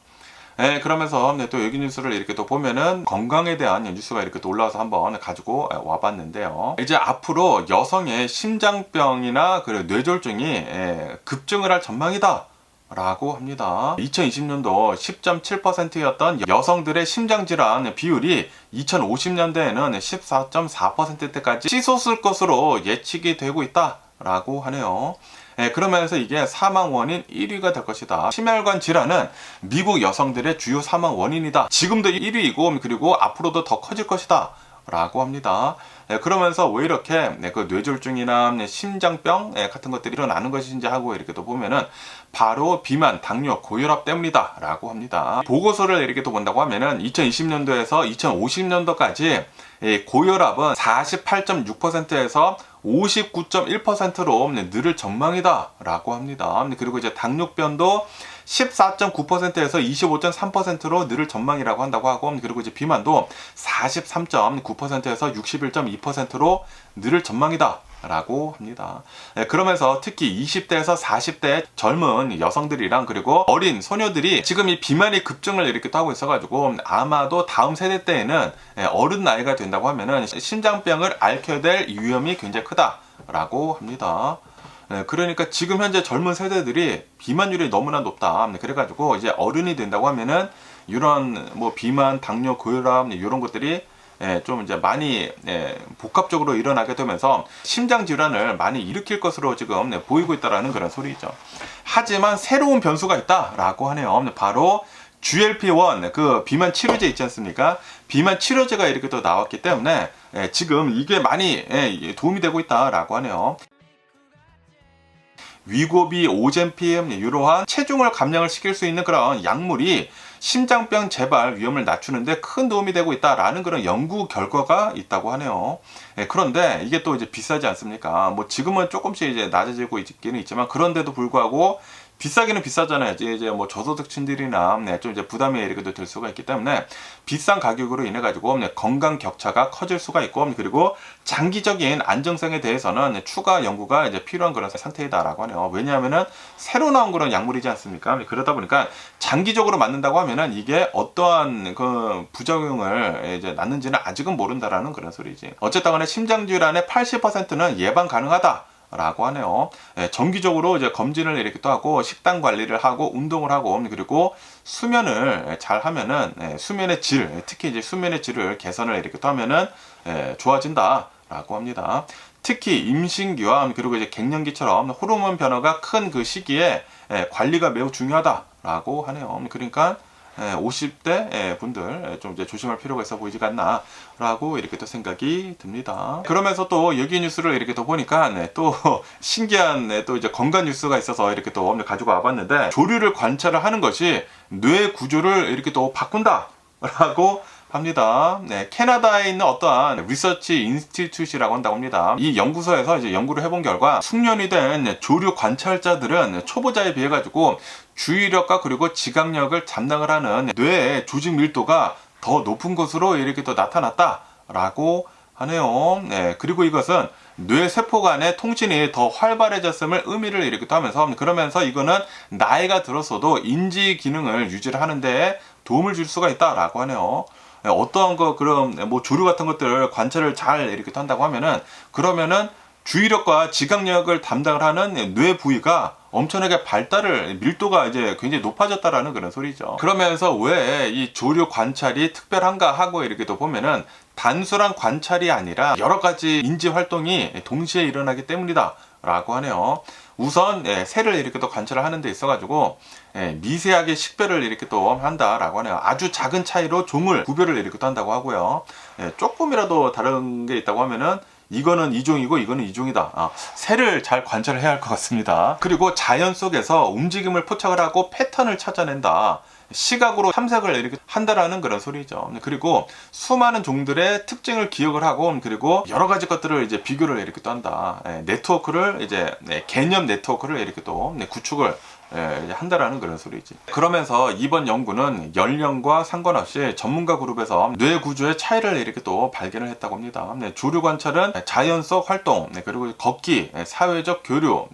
그러면서 또 여기 뉴스를 이렇게 또 보면은 건강에 대한 뉴스가 이렇게 또 올라와서 한번 가지고 와봤는데요. 이제 앞으로 여성의 심장병이나 그 뇌졸중이 급증을 할 전망이다 라고 합니다. 2020년도 10.7%였던 여성들의 심장질환 비율이 2050년대에는 14.4%대까지 치솟을 것으로 예측이 되고 있다 라고 하네요. 그러면서 이게 사망 원인 1위가 될 것이다. 심혈관 질환은 미국 여성들의 주요 사망 원인이다. 지금도 1위이고 그리고 앞으로도 더 커질 것이다 라고 합니다. 그러면서 왜 이렇게 그 뇌졸중이나 심장병 같은 것들이 일어나는 것인지 하고 이렇게 또 보면은 바로 비만, 당뇨, 고혈압 때문이다 라고 합니다. 보고서를 이렇게 또 본다고 하면은 2020년도에서 2050년도까지 고혈압은 48.6%에서 59.1%로 늘을 전망이다 라고 합니다. 그리고 이제 당뇨병도 14.9%에서 25.3%로 늘을 전망이라고 한다고 하고, 그리고 이제 비만도 43.9%에서 61.2%로 늘을 전망이다 라고 합니다. 그러면서 특히 20대에서 40대 젊은 여성들이랑 그리고 어린 소녀들이 지금 이 비만이 급증을 이렇게 또 하고 있어가지고 아마도 다음 세대 때에는 어른 나이가 된다고 하면은 심장병을 앓게 될 위험이 굉장히 크다라고 합니다. 그러니까 지금 현재 젊은 세대들이 비만율이 너무나 높다. 그래가지고 이제 어른이 된다고 하면은 이런 뭐 비만, 당뇨, 고혈압 이런 것들이 좀 이제 많이 복합적으로 일어나게 되면서 심장 질환을 많이 일으킬 것으로 지금 보이고 있다라는 그런 소리죠. 하지만 새로운 변수가 있다라고 하네요. 바로 GLP-1 그 비만 치료제 있지 않습니까? 비만 치료제가 이렇게 또 나왔기 때문에 지금 이게 많이 도움이 되고 있다라고 하네요. 위고비, 오젬필 이러한 체중을 감량을 시킬 수 있는 그런 약물이 심장병 재발 위험을 낮추는데 큰 도움이 되고 있다라는 그런 연구 결과가 있다고 하네요. 그런데 이게 또 이제 비싸지 않습니까? 뭐 지금은 조금씩 이제 낮아지고 있기는 있지만 그런데도 불구하고 비싸기는 비싸잖아요. 이제 뭐 저소득층들이나 좀 이제 부담이 이렇게 될 수가 있기 때문에 비싼 가격으로 인해 가지고 건강 격차가 커질 수가 있고, 그리고 장기적인 안정성에 대해서는 추가 연구가 이제 필요한 그런 상태이다라고 하네요. 왜냐하면은 새로 나온 그런 약물이지 않습니까? 그러다 보니까 장기적으로 맞는다고 하면은 이게 어떠한 그 부작용을 이제 낳는지는 아직은 모른다라는 그런 소리지. 어쨌든 간에 심장 질환의 80%는 예방 가능하다. 라고 하네요. 정기적으로 이제 검진을 이렇게 또 하고 식단 관리를 하고 운동을 하고, 그리고 수면을 잘 하면은 수면의 질, 특히 이제 수면의 질을 개선을 이렇게 또 하면은 좋아진다라고 합니다. 특히 임신기와 그리고 이제 갱년기처럼 호르몬 변화가 큰 그 시기에 관리가 매우 중요하다라고 하네요. 그러니까 50대 분들 좀 이제 조심할 필요가 있어 보이지 않나 라고 이렇게 또 생각이 듭니다. 그러면서 또 여기 뉴스를 이렇게 또 보니까 또 신기한 또 이제 건강 뉴스가 있어서 이렇게 또 가지고 와봤는데, 조류를 관찰을 하는 것이 뇌 구조를 이렇게 또 바꾼다 라고 합니다. 캐나다에 있는 어떠한 리서치 인스티튜트라고 한다고 합니다. 이 연구소에서 이제 연구를 해본 결과 숙련이 된 조류 관찰자들은 초보자에 비해 가지고 주의력과 그리고 지각력을 담당을 하는 뇌의 조직 밀도가 더 높은 것으로 이렇게 또 나타났다라고 하네요. 그리고 이것은 뇌 세포 간의 통신이 더 활발해졌음을 의미를 이렇게 또 하면서, 그러면서 이거는 나이가 들었어도 인지 기능을 유지를 하는데 도움을 줄 수가 있다라고 하네요. 어떠한 그런 뭐 조류 같은 것들을 관찰을 잘 이렇게 한다고 하면은, 그러면은 주의력과 지각력을 담당을 하는 뇌 부위가 엄청나게 밀도가 이제 굉장히 높아졌다라는 그런 소리죠. 그러면서 왜 이 조류 관찰이 특별한가 하고 이렇게 또 보면은, 단순한 관찰이 아니라 여러 가지 인지 활동이 동시에 일어나기 때문이다 라고 하네요. 우선 새를 이렇게 또 관찰을 하는 데 있어 가지고 미세하게 식별을 이렇게 또 한다라고 하네요. 아주 작은 차이로 종을 구별을 이렇게 또 한다고 하고요. 조금이라도 다른 게 있다고 하면은 이거는 이종이고 이거는 이종이다. 새를 잘 관찰을 해야 할 것 같습니다. 그리고 자연 속에서 움직임을 포착을 하고 패턴을 찾아낸다. 시각으로 탐색을 이렇게 한다라는 그런 소리죠. 그리고 수많은 종들의 특징을 기억을 하고, 그리고 여러 가지 것들을 이제 비교를 이렇게 또 한다. 네트워크를 이제 개념 네트워크를 이렇게 또 구축을 한다라는 그런 소리지. 그러면서 이번 연구는 연령과 상관없이 전문가 그룹에서 뇌 구조의 차이를 이렇게 또 발견을 했다고 합니다. 조류 관찰은 자연 속 활동, 그리고 걷기, 사회적 교류,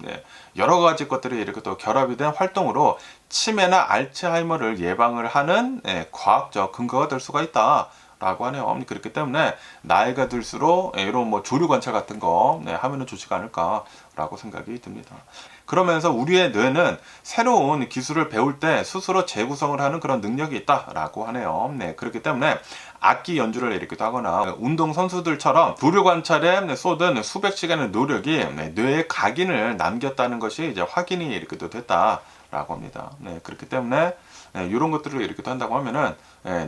여러 가지 것들이 이렇게 또 결합이 된 활동으로 치매나 알츠하이머를 예방을 하는 과학적 근거가 될 수가 있다 라고 하네요. 그렇기 때문에 나이가 들수록 이런 뭐 조류 관찰 같은 거 하면은 좋지가 않을까 라고 생각이 듭니다. 그러면서 우리의 뇌는 새로운 기술을 배울 때 스스로 재구성을 하는 그런 능력이 있다라고 하네요. 그렇기 때문에 악기 연주를 이렇게 하거나 운동 선수들처럼 조류 관찰에 쏟은 수백 시간의 노력이 뇌에 각인을 남겼다는 것이 이제 확인이 이렇게 또 됐다라고 합니다. 그렇기 때문에 이런 것들을 이렇게 한다고 하면은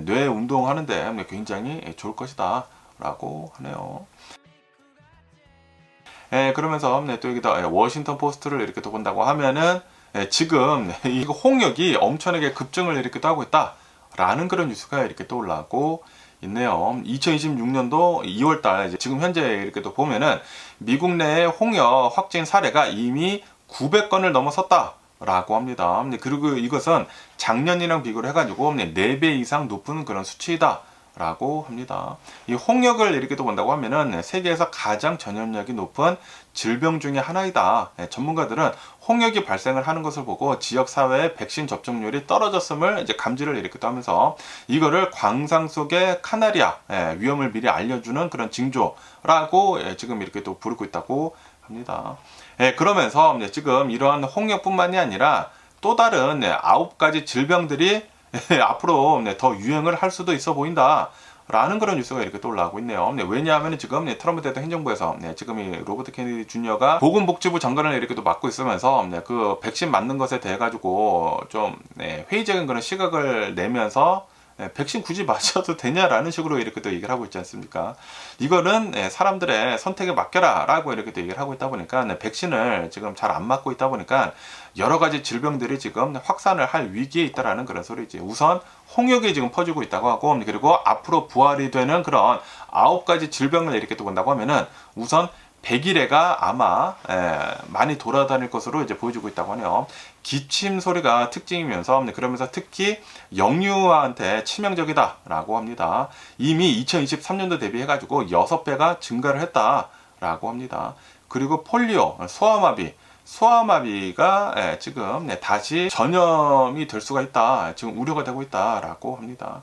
뇌 운동하는데 굉장히 좋을 것이다 라고 하네요. 그러면서 또 여기다 워싱턴 포스트를 이렇게 또 본다고 하면은 지금 이 홍역이 엄청나게 급증을 이렇게 또 하고 있다라는 그런 뉴스가 이렇게 또 올라오고 있네요. 2026년도 2월달 지금 현재 이렇게 또 보면은 미국 내의 홍역 확진 사례가 이미 900건을 넘어섰다. 라고 합니다. 그리고 이것은 작년이랑 비교를 해가지고 4배 이상 높은 그런 수치이다 라고 합니다. 이 홍역을 이렇게 또 본다고 하면은 세계에서 가장 전염력이 높은 질병 중에 하나이다. 전문가들은 홍역이 발생을 하는 것을 보고 지역 사회의 백신 접종률이 떨어졌음을 이제 감지를 이렇게 또 하면서 이거를 광상 속의 카나리아 위험을 미리 알려주는 그런 징조라고 지금 이렇게 또 부르고 있다고 합니다. 그러면서 지금 이러한 홍역뿐만이 아니라 또 다른 9가지 질병들이 앞으로 더 유행을 할 수도 있어 보인다 라는 그런 뉴스가 이렇게 또 올라오고 있네요. 왜냐하면 지금 트럼프 대통령 행정부에서 지금 이 로버트 케네디 주니어가 보건복지부 장관을 이렇게 또 맡고 있으면서 그 백신 맞는 것에 대해 가지고 좀 회의적인 그런 시각을 내면서 백신 굳이 맞아도 되냐라는 식으로 이렇게 또 얘기를 하고 있지 않습니까? 이거는 사람들의 선택에 맡겨라 라고 이렇게 또 얘기를 하고 있다 보니까 백신을 지금 잘 안 맞고 있다 보니까 여러 가지 질병들이 지금 확산을 할 위기에 있다라는 그런 소리지. 우선 홍역이 지금 퍼지고 있다고 하고, 그리고 앞으로 부활이 되는 그런 9가지 질병을 이렇게 또 본다고 하면은 우선 100일에가 아마 많이 돌아다닐 것으로 이제 보여지고 있다고 하네요. 기침 소리가 특징이면서 그러면서 특히 영유아한테 치명적이다라고 합니다. 이미 2023년도 대비해가지고 6배가 증가를 했다라고 합니다. 그리고 폴리오, 소아마비가 지금 다시 전염이 될 수가 있다. 지금 우려가 되고 있다라고 합니다.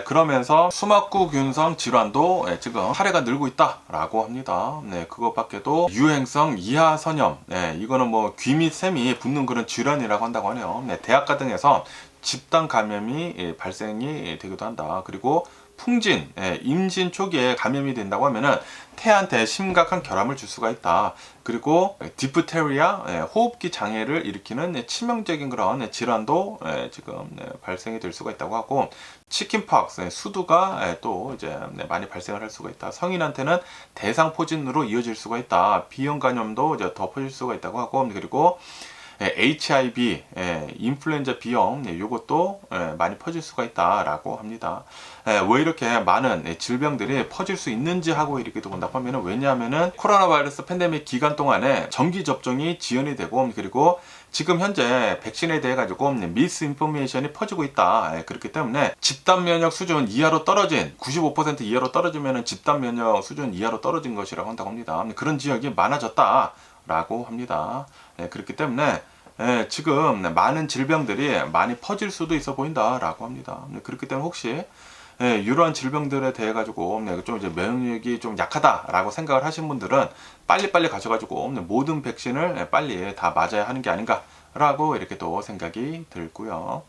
그러면서 수막구균성 질환도 지금 사례가 늘고 있다라고 합니다. 그것밖에도 유행성 이하선염, 이거는 뭐 귀 및 샘이 붙는 그런 질환이라고 한다고 하네요. 대학가 등에서 집단 감염이 발생이 되기도 한다. 그리고 풍진, 임신 초기에 감염이 된다고 하면은 태한테 심각한 결함을 줄 수가 있다. 그리고 디프테리아, 호흡기 장애를 일으키는 치명적인 그런 질환도 지금 발생이 될 수가 있다고 하고, 치킨팍스, 수두가 또 이제 많이 발생을 할 수가 있다. 성인한테는 대상포진으로 이어질 수가 있다. 비형 감염도 이제 더 퍼질 수가 있다고 하고, 그리고 HIV, 인플루엔자 B형, 이것도 많이 퍼질 수가 있다라고 합니다. 왜 이렇게 많은 질병들이 퍼질 수 있는지 하고 이렇게 본다고 하면은, 왜냐하면은 코로나 바이러스 팬데믹 기간 동안에 정기 접종이 지연이 되고, 그리고 지금 현재 백신에 대해 가지고 미스 인포메이션이 퍼지고 있다. 그렇기 때문에 집단 면역 수준 이하로 떨어진 95% 이하로 떨어지면은 집단 면역 수준 이하로 떨어진 것이라고 한다고 합니다. 그런 지역이 많아졌다라고 합니다. 그렇기 때문에 지금 많은 질병들이 많이 퍼질 수도 있어 보인다라고 합니다. 그렇기 때문에 혹시 이러한 질병들에 대해 가지고 좀 이제免疫力좀 약하다라고 생각을 하신 분들은 빨리빨리 가셔가지고 모든 백신을 빨리 다 맞아야 하는 게 아닌가라고 이렇게 또 생각이 들고요.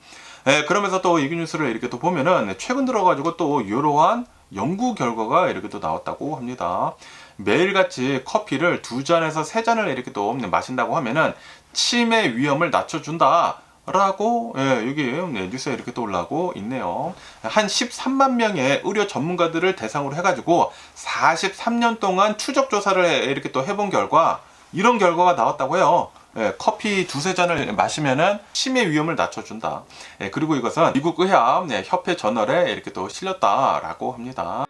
그러면서 또 이 뉴스를 이렇게 또 보면은 최근 들어가지고 또 이러한 연구 결과가 이렇게 또 나왔다고 합니다. 매일같이 커피를 2잔에서 3잔을 이렇게 또 마신다고 하면은 치매 위험을 낮춰준다 라고 여기 뉴스에 이렇게 또 올라오고 있네요. 한 13만 명의 의료 전문가들을 대상으로 해가지고 43년 동안 추적 조사를 이렇게 또 해본 결과 이런 결과가 나왔다고 해요. 커피 2-3잔을 마시면은 치매 위험을 낮춰준다. 그리고 이것은 미국 의학 협회 저널에 이렇게 또 실렸다라고 합니다.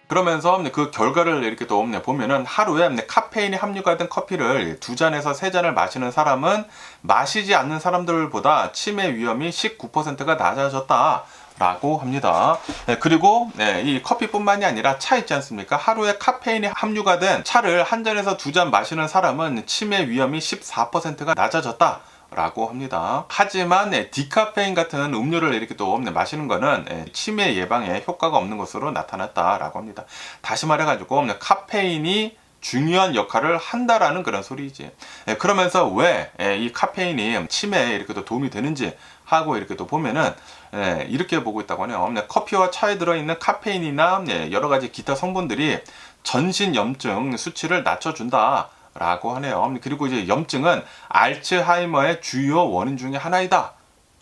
그러면서 그 결과를 이렇게 또 보면은 하루에 카페인이 함유가 된 커피를 2잔에서 3잔을 마시는 사람은 마시지 않는 사람들보다 치매 위험이 19%가 낮아졌다 라고 합니다. 그리고 이 커피뿐만이 아니라 차 있지 않습니까? 하루에 카페인이 함유가 된 차를 한 잔에서 2잔 마시는 사람은 치매 위험이 14%가 낮아졌다 라고 합니다. 하지만 디카페인 같은 음료를 이렇게 또 마시는 거는 치매 예방에 효과가 없는 것으로 나타났다라고 합니다. 다시 말해가지고 카페인이 중요한 역할을 한다라는 그런 소리지. 그러면서 왜 이 카페인이 치매에 이렇게 또 도움이 되는지 하고 이렇게 또 보면은 이렇게 보고 있다고 하네요. 커피와 차에 들어있는 카페인이나 여러 가지 기타 성분들이 전신 염증 수치를 낮춰준다. 라고 하네요. 그리고 이제 염증은 알츠하이머의 주요 원인 중에 하나이다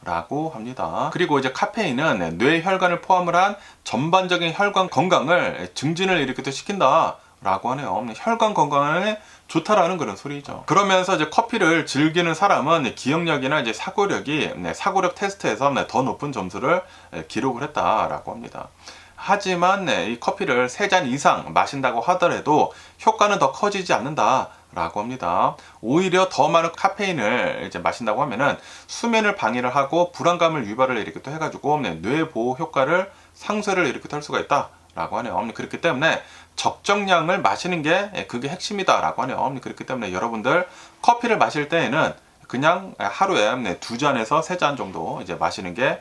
라고 합니다. 그리고 이제 카페인은 뇌 혈관을 포함을 한 전반적인 혈관 건강을 증진을 이렇게 또 시킨다 라고 하네요. 혈관 건강에 좋다라는 그런 소리죠. 그러면서 이제 커피를 즐기는 사람은 기억력이나 이제 사고력이 사고력 테스트에서 더 높은 점수를 기록을 했다라고 합니다. 하지만 이 커피를 3잔 이상 마신다고 하더라도 효과는 더 커지지 않는다 라고 합니다. 오히려 더 많은 카페인을 이제 마신다고 하면은 수면을 방해를 하고 불안감을 유발을 이렇게 또 해가지고 뇌 보호 효과를 상쇄를 이렇게 할 수가 있다 라고 하네요. 그렇기 때문에 적정량을 마시는 게 그게 핵심이다 라고 하네요. 그렇기 때문에 여러분들 커피를 마실 때에는 그냥 하루에 2잔에서 3잔 정도 이제 마시는 게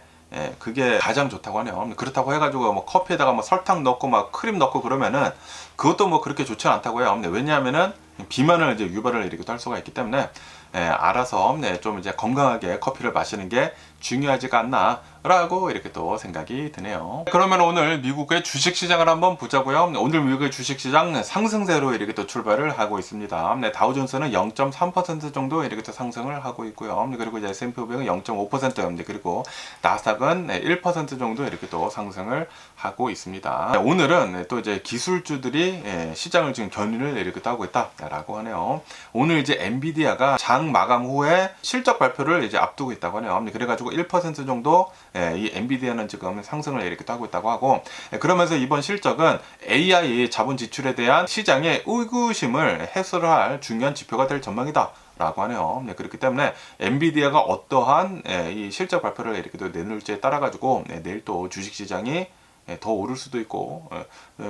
그게 가장 좋다고 하네요. 그렇다고 해가지고 뭐 커피에다가 뭐 설탕 넣고 막 크림 넣고 그러면은 그것도 뭐 그렇게 좋지 않다고 해요. 왜냐하면은 비만을 이제 유발을 이렇게 할 수가 있기 때문에 알아서 좀 이제 건강하게 커피를 마시는 게 중요하지가 않나 라고 이렇게 또 생각이 드네요. 그러면 오늘 미국의 주식시장을 한번 보자고요. 오늘 미국의 주식시장 상승세로 이렇게 또 출발을 하고 있습니다. 다우존스는 0.3% 정도 이렇게 또 상승을 하고 있고요. 그리고 이제 S&P 500은 0.5%, 그리고 나스닥은 1% 정도 이렇게 또 상승을 하고 있습니다. 오늘은 또 이제 기술주들이 시장을 지금 견인을 이렇게 또 하고 있다라고 하네요. 오늘 이제 엔비디아가 장 마감 후에 실적 발표를 이제 앞두고 있다고 하네요. 그래가지고 해가지고 1% 정도 이 엔비디아는 지금 상승을 이렇게 또 하고 있다고 하고, 그러면서 이번 실적은 AI 자본 지출에 대한 시장의 의구심을 해소를 할 중요한 지표가 될 전망이다 라고 하네요. 그렇기 때문에 엔비디아가 어떠한 이 실적 발표를 이렇게 또 내놓을지에 따라 가지고 내일 또 주식시장이 더 오를 수도 있고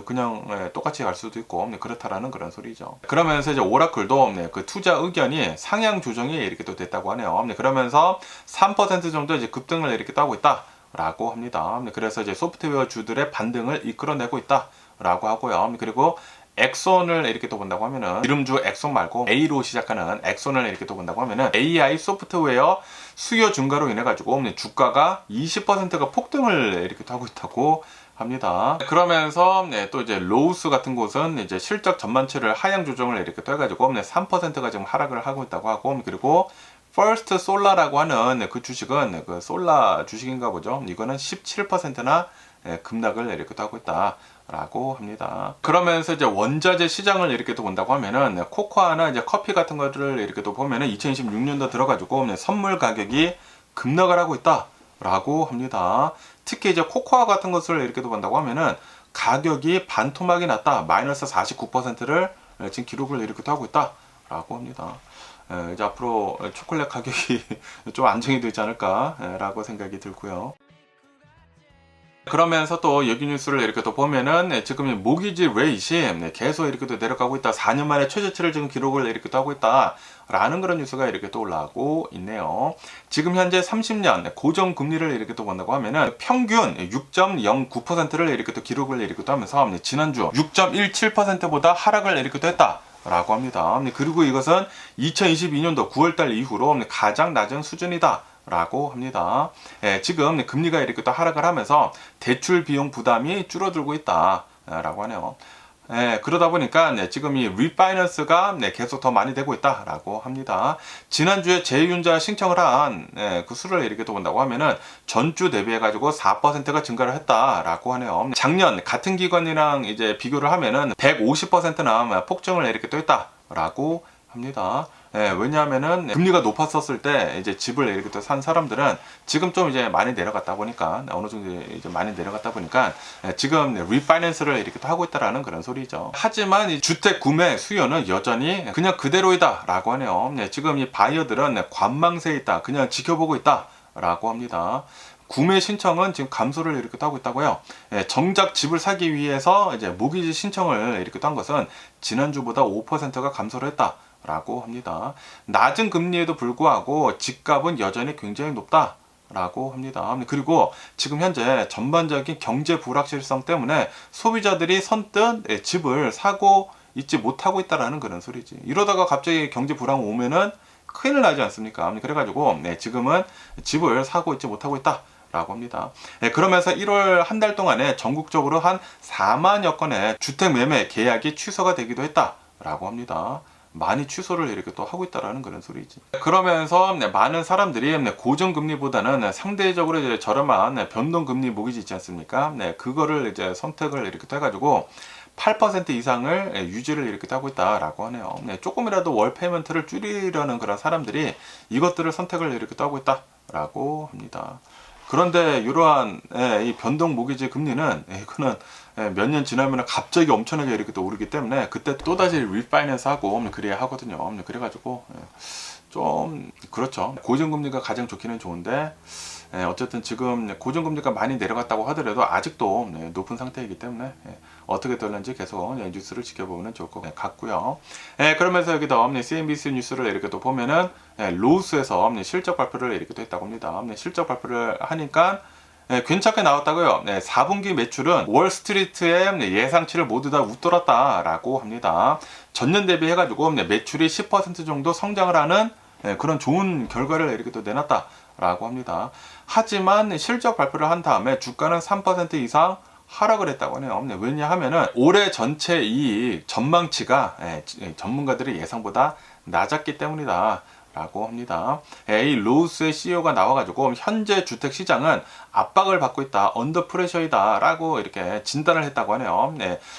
그냥 똑같이 갈 수도 있고 그렇다라는 그런 소리죠. 그러면서 이제 오라클도 그 투자 의견이 상향 조정이 이렇게 또 됐다고 하네요. 그러면서 3% 정도 이제 급등을 이렇게 또 하고 있다라고 합니다. 그래서 이제 소프트웨어 주들의 반등을 이끌어내고 있다라고 하고요. 그리고 엑손을 이렇게 또 본다고 하면은 이름주 엑손 말고 A로 시작하는 엑손을 이렇게 또 본다고 하면은 AI 소프트웨어 수요 증가로 인해 가지고 주가가 20%가 폭등을 이렇게 또 하고 있다고 합니다. 그러면서 또 이제 로우스 같은 곳은 이제 실적 전반치를 하향 조정을 이렇게 또 해가지고 3%가 지금 하락을 하고 있다고 하고, 그리고 퍼스트 솔라라고 하는 그 주식은 그 솔라 주식인가 보죠. 이거는 17%나 급락을 이렇게 또 하고 있다라고 합니다. 그러면서 이제 원자재 시장을 이렇게 또 본다고 하면은 코코아나 이제 커피 같은 것들을 이렇게 또 보면은 2026년도 들어가지고 선물 가격이 급락을 하고 있다라고 합니다. 특히 이제 코코아 같은 것을 이렇게 또 본다고 하면은 가격이 반토막이 났다. 마이너스 49%를 지금 기록을 이렇게 또 하고 있다라고 합니다. 이제 앞으로 초콜릿 가격이 좀 안정이 되지 않을까라고 생각이 들고요. 그러면서 또 여기 뉴스를 이렇게 또 보면은 지금 모기지 레이시 계속 이렇게 또 내려가고 있다. 4년 만에 최저치를 지금 기록을 이렇게 또 하고 있다. 라는 그런 뉴스가 이렇게 또 올라오고 있네요. 지금 현재 30년 고정금리를 이렇게 또 본다고 하면은 평균 6.09%를 이렇게 또 기록을 이렇게 또 하면서 지난주 6.17%보다 하락을 이렇게 또 했다. 라고 합니다. 그리고 이것은 2022년도 9월달 이후로 가장 낮은 수준이다. 라고 합니다. 지금 금리가 이렇게 또 하락을 하면서 대출 비용 부담이 줄어들고 있다 라고 하네요. 그러다 보니까 지금 이 리파이낸스가 계속 더 많이 되고 있다라고 합니다. 지난주에 재윤자 신청을 한 그 수를 이렇게 또 본다고 하면은 전주 대비해 가지고 4%가 증가를 했다라고 하네요. 작년 같은 기관이랑 이제 비교를 하면은 150%나 폭증을 이렇게 또 했다라고 합니다. 왜냐하면은 금리가 높았었을 때 이제 집을 이렇게 또 산 사람들은 지금 좀 이제 많이 내려갔다 보니까 어느 정도 이제 많이 내려갔다 보니까 지금 리파이낸스를 이렇게 또 하고 있다라는 그런 소리죠. 하지만 이 주택 구매 수요는 여전히 그냥 그대로이다라고 하네요. 지금 이 바이어들은 관망세에 있다, 그냥 지켜보고 있다라고 합니다. 구매 신청은 지금 감소를 이렇게 또 하고 있다고요. 정작 집을 사기 위해서 이제 모기지 신청을 이렇게 또 한 것은 지난주보다 5%가 감소를 했다. 라고 합니다. 낮은 금리에도 불구하고 집값은 여전히 굉장히 높다 라고 합니다. 그리고 지금 현재 전반적인 경제 불확실성 때문에 소비자들이 선뜻 집을 사고 있지 못하고 있다라는 그런 소리지. 이러다가 갑자기 경제 불황 오면은 큰일 나지 않습니까? 그래가지고 지금은 집을 사고 있지 못하고 있다 라고 합니다. 그러면서 1월 한 달 동안에 전국적으로 한 4만여 건의 주택 매매 계약이 취소가 되기도 했다 라고 합니다. 많이 취소를 이렇게 또 하고 있다라는 그런 소리지. 그러면서 많은 사람들이 고정금리보다는 상대적으로 이제 저렴한 변동금리 모기지 있지 않습니까? 그거를 이제 선택을 이렇게 또 해가지고 8% 이상을 유지를 이렇게 하고 있다라고 하네요. 조금이라도 월 페이먼트를 줄이려는 그런 사람들이 이것들을 선택을 이렇게 또 하고 있다라고 합니다. 그런데 이러한 이 변동 모기지 금리는 이거는 몇 년 지나면 갑자기 엄청나게 이렇게 또 오르기 때문에 그때 또다시 리파이낸스 하고 그래야 하거든요. 그래가지고 좀 그렇죠. 고정금리가 가장 좋기는 좋은데 어쨌든 지금 고정금리가 많이 내려갔다고 하더라도 아직도 높은 상태이기 때문에 어떻게 될는지 계속 뉴스를 지켜보면 좋을 것 같고요. 그러면서 여기도 CNBC 뉴스를 이렇게 또 보면은 로우스에서 실적 발표를 이렇게 또 했다고 합니다. 실적 발표를 하니까 괜찮게 나왔다고요. 4분기 매출은 월스트리트의 예상치를 모두 다 웃돌았다라고 합니다. 전년 대비해가지고 매출이 10% 정도 성장을 하는 그런 좋은 결과를 이렇게 또 내놨다라고 합니다. 하지만 실적 발표를 한 다음에 주가는 3% 이상 하락을 했다고 하네요. 왜냐하면은 올해 전체 이익 전망치가 전문가들의 예상보다 낮았기 때문이다. 라고 합니다. 이 로우스의 CEO가 나와가지고 현재 주택 시장은 압박을 받고 있다, 언더 프레셔이다 라고 이렇게 진단을 했다고 하네요.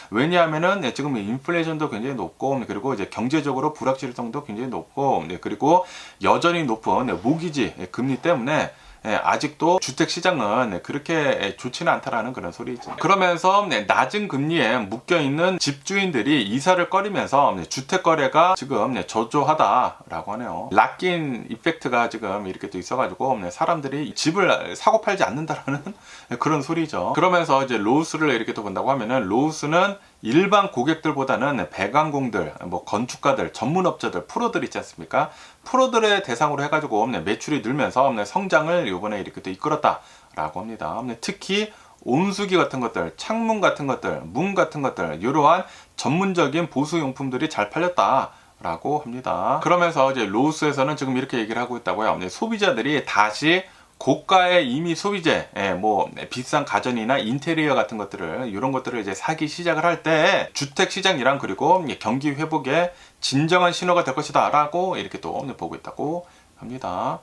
왜냐하면은 지금 인플레이션도 굉장히 높고 그리고 이제 경제적으로 불확실성도 굉장히 높고 그리고 여전히 높은 모기지 금리 때문에 아직도 주택 시장은 그렇게 좋지는 않다라는 그런 소리지. 그러면서 낮은 금리에 묶여 있는 집주인들이 이사를 꺼리면서 주택 거래가 지금 저조하다라고 하네요. 락인 이펙트가 지금 이렇게 또 있어가지고 사람들이 집을 사고 팔지 않는다라는 그런 소리죠. 그러면서 이제 로우스를 이렇게 또 본다고 하면은, 로우스는 일반 고객들보다는 배관공들, 뭐 건축가들, 전문업자들, 프로들 있지 않습니까? 프로들의 대상으로 해가지고 매출이 늘면서 성장을 이번에 이렇게 또 이끌었다라고 합니다. 특히 온수기 같은 것들, 창문 같은 것들, 문 같은 것들, 이러한 전문적인 보수용품들이 잘 팔렸다라고 합니다. 그러면서 이제 로우스에서는 지금 이렇게 얘기를 하고 있다고요. 소비자들이 다시 고가의 이미 소비재, 뭐 비싼 가전이나 인테리어 같은 것들을, 이런 것들을 이제 사기 시작을 할 때 주택 시장이랑 그리고 경기 회복의 진정한 신호가 될 것이다 라고 이렇게 또 보고 있다고 합니다.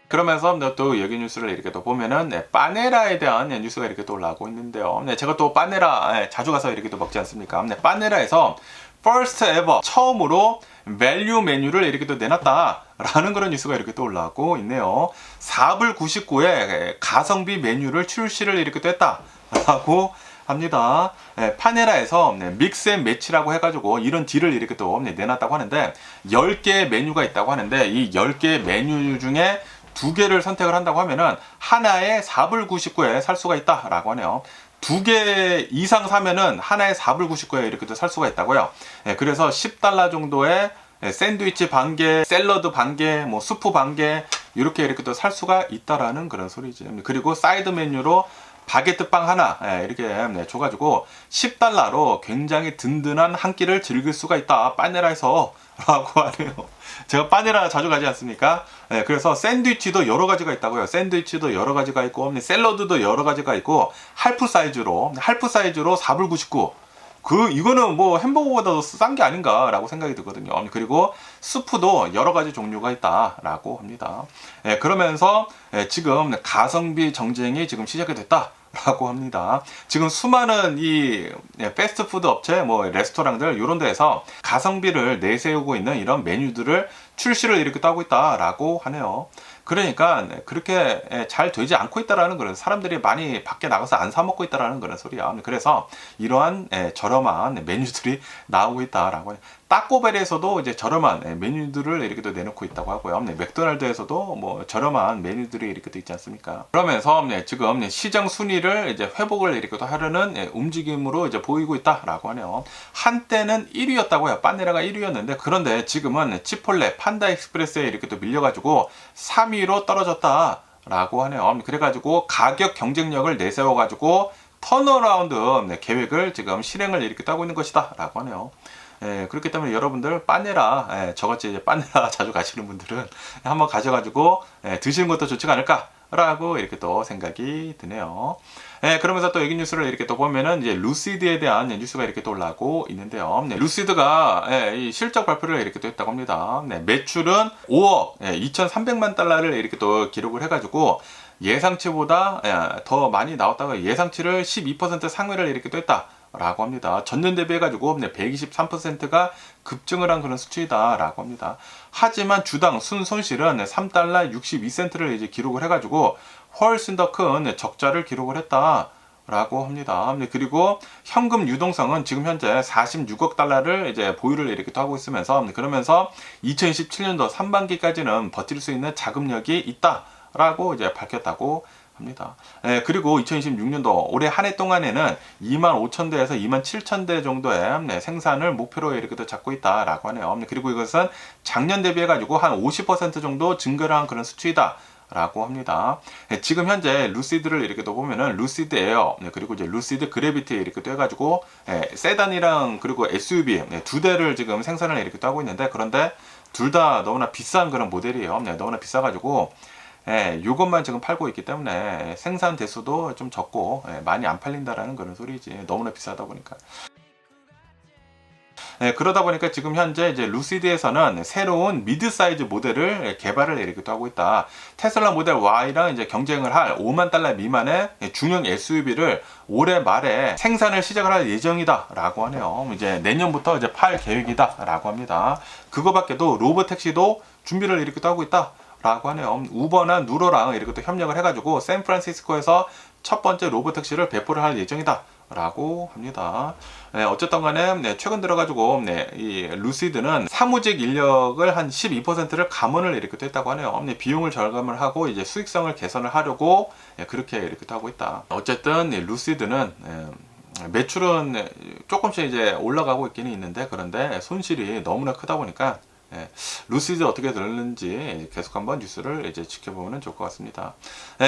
그러면서 또 여기 뉴스를 이렇게 또 보면은 빠네라에 대한 뉴스가 이렇게 또 올라오고 있는데요. 제가 또 빠네라 자주 가서 이렇게 또 먹지 않습니까? 빠네라에서 first ever 처음으로 밸류 메뉴를 이렇게 또 내놨다라는 그런 뉴스가 이렇게 또 올라오고 있네요. 4불 99에 가성비 메뉴를 출시를 이렇게 또 했다라고 합니다. 파네라에서 믹스 앤 매치라고 해가지고 이런 딜을 이렇게 또 내놨다고 하는데, 10개의 메뉴가 있다고 하는데, 이 10개의 메뉴 중에 2개를 선택을 한다고 하면은 하나에 4불 99에 살 수가 있다라고 하네요. 2개 이상 사면은 하나에 4불 99에 이렇게 또 살 수가 있다고요. 그래서 $10 정도의 샌드위치 반 개, 샐러드 반 개, 뭐 수프 반 개, 이렇게 또 살 수가 있다라는 그런 소리지. 그리고 사이드 메뉴로 바게트 빵 하나 이렇게 줘가지고 $10로 굉장히 든든한 한 끼를 즐길 수가 있다, 빠네라에서 라고 하네요. 제가 빠네라 자주 가지 않습니까? 그래서 샌드위치도 여러 가지가 있다고요. 샌드위치도 여러 가지가 있고, 샐러드도 여러 가지가 있고, 할프 사이즈로 4불 99. 이거는 뭐 햄버거보다도 싼 게 아닌가라고 생각이 들거든요. 그리고 수프도 여러 가지 종류가 있다라고 합니다. 그러면서 지금 가성비 정쟁이 지금 시작이 됐다라고 합니다. 지금 수많은 이 패스트푸드 업체, 뭐 레스토랑들 이런 데에서 가성비를 내세우고 있는 이런 메뉴들을 출시를 이렇게 하고 있다라고 하네요. 그러니까 그렇게 잘 되지 않고 있다라는 그런, 사람들이 많이 밖에 나가서 안 사 먹고 있다라는 그런 소리야. 그래서 이러한 저렴한 메뉴들이 나오고 있다라고 해요. 따꼬벨에서도 이제 저렴한 메뉴들을 이렇게 또 내놓고 있다고 하고요. 맥도날드에서도 뭐 저렴한 메뉴들이 이렇게 또 있지 않습니까? 그러면서 지금 시장 순위를 이제 회복을 이렇게 또 하려는 움직임으로 이제 보이고 있다라고 하네요. 한때는 1위였다고 해요. 빠네라가 1위였는데, 그런데 지금은 치폴레, 판다 익스프레스에 이렇게 또 밀려가지고 3위로 떨어졌다라고 하네요. 그래가지고 가격 경쟁력을 내세워가지고 턴어라운드 계획을 지금 실행을 이렇게 하고 있는 것이다 라고 하네요. 그렇기 때문에 여러분들 빠네라, 저같이 이제 빠네라 자주 가시는 분들은 한번 가셔가지고 드시는 것도 좋지가 않을까 라고 이렇게 또 생각이 드네요. 그러면서 또 여기 뉴스를 이렇게 또 보면은 이제 루시드에 대한 뉴스가 이렇게 또 올라오고 있는데요. 루시드가 이 실적 발표를 이렇게 또 했다고 합니다. 매출은 5억 2,300만 달러를 이렇게 또 기록을 해가지고 예상치보다 더 많이 나왔다가 예상치를 12% 상회를 이렇게 또 했다 라고 합니다. 전년 대비해가지고 123%가 급증을 한 그런 수치이다라고 합니다. 하지만 주당 순손실은 3달러 62센트를 이제 기록을 해가지고 훨씬 더 큰 적자를 기록을 했다라고 합니다. 그리고 현금 유동성은 지금 현재 46억 달러를 이제 보유를 이렇게 또 하고 있으면서, 그러면서 2027년도 상반기까지는 버틸 수 있는 자금력이 있다라고 이제 밝혔다고 합니다. 그리고 2026년도 올해 한 해 동안에는 25,000대에서 27,000대 정도의 생산을 목표로 이렇게 또 잡고 있다라고 하네요. 그리고 이것은 작년 대비해 가지고 한 50% 정도 증가를 한 그런 수치이다 라고 합니다. 지금 현재 루시드를 이렇게 또 보면은 루시드 에어, 그리고 이제 루시드 그래비티 이렇게 또 해가지고 세단이랑 그리고 SUV 두 대를 지금 생산을 이렇게 또 하고 있는데, 그런데 둘 다 너무나 비싼 그런 모델이에요. 너무나 비싸가지고 요것만 지금 팔고 있기 때문에 생산 대수도 좀 적고 많이 안 팔린다라는 그런 소리지. 너무나 비싸다 보니까. 그러다 보니까 지금 현재 이제 루시드에서는 새로운 미드 사이즈 모델을 개발을 이렇게 또 하고 있다. 테슬라 모델 Y랑 이제 경쟁을 할 5만 달러 미만의 중형 SUV를 올해 말에 생산을 시작을 할 예정이다라고 하네요. 이제 내년부터 이제 팔 계획이다라고 합니다. 그거밖에도 로봇 택시도 준비를 이렇게 또 하고 있다. 라고 하네요. 우버나 누로랑 이렇게 또 협력을 해가지고 샌프란시스코에서 첫 번째 로보택시를 배포를 할 예정이다 라고 합니다. 네, 어쨌든 간에 네, 최근 들어가지고 네, 이 루시드는 사무직 인력을 한 12%를 감원을 이렇게 또 했다고 하네요. 네, 비용을 절감을 하고 이제 수익성을 개선을 하려고 네, 그렇게 이렇게 또 하고 있다. 어쨌든 네, 루시드는 매출은 조금씩 이제 올라가고 있기는 있는데, 그런데 손실이 너무나 크다 보니까 루시드 어떻게 되는지 계속 한번 뉴스를 이제 지켜보면 좋을 것 같습니다.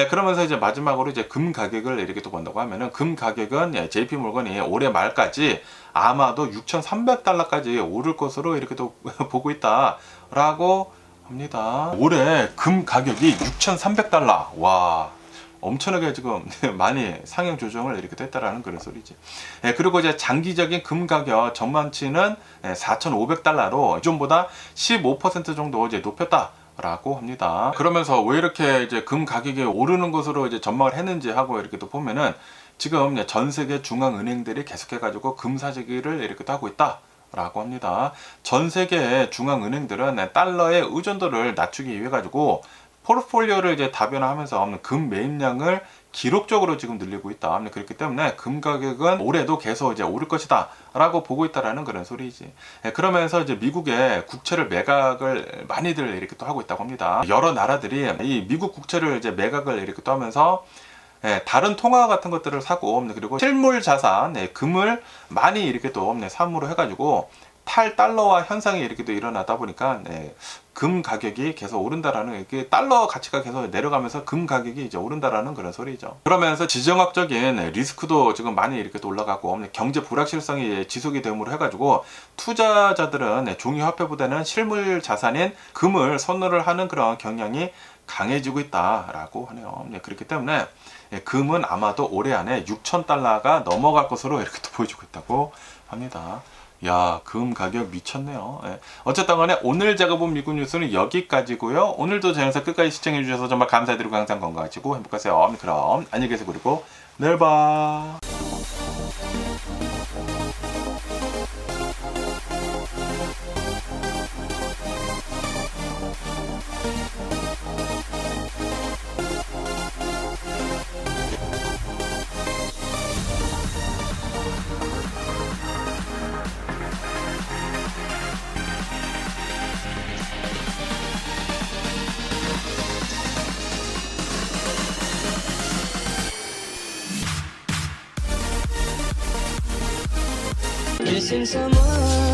그러면서 이제 마지막으로 이제 금 가격을 이렇게 또 본다고 하면은, 금 가격은 JP 몰건이 올해 말까지 아마도 6,300달러까지 오를 것으로 이렇게 또 보고 있다라고 합니다. 올해 금 가격이 6,300달러. 와. 엄청나게 지금 많이 상향 조정을 이렇게 됐다라는 그런 소리지. 그리고 이제 장기적인 금 가격 전망치는 4,500달러로 이전보다 15% 정도 이제 높였다라고 합니다. 그러면서 왜 이렇게 이제 금 가격이 오르는 것으로 이제 전망을 했는지 하고 이렇게 또 보면은, 지금 전 세계 중앙은행들이 계속해가지고 금 사재기를 이렇게 또 하고 있다. 라고 합니다. 전 세계 중앙은행들은 달러의 의존도를 낮추기 위해 가지고 포트폴리오를 이제 다변화하면서 금 매입량을 기록적으로 지금 늘리고 있다. 그렇기 때문에 금 가격은 올해도 계속 이제 오를 것이다 라고 보고 있다라는 그런 소리지. 그러면서 이제 미국의 국채를 매각을 많이들 이렇게 또 하고 있다고 합니다. 여러 나라들이 이 미국 국채를 이제 매각을 이렇게 또 하면서 다른 통화 같은 것들을 사고, 그리고 실물 자산, 금을 많이 이렇게 또 사물로 해가지고 탈달러화 현상이 이렇게 또 일어나다 보니까 금 가격이 계속 오른다라는, 이렇게 달러 가치가 계속 내려가면서 금 가격이 이제 오른다라는 그런 소리죠. 그러면서 지정학적인 리스크도 지금 많이 이렇게 또 올라가고, 경제 불확실성이 지속이 됨으로 해가지고 투자자들은 종이 화폐보다는 실물 자산인 금을 선호를 하는 그런 경향이 강해지고 있다라고 하네요. 그렇기 때문에 금은 아마도 올해 안에 6,000달러가 넘어갈 것으로 이렇게 또 보여주고 있다고 합니다. 야, 금 가격 미쳤네요. 어쨌든 간에 오늘 제가 본 미국 뉴스는 여기까지고요. 오늘도 제 영상 끝까지 시청해 주셔서 정말 감사드리고 항상 건강하시고 행복하세요. 그럼 안녕히 계세요. 그리고 내일 봐. Missing someone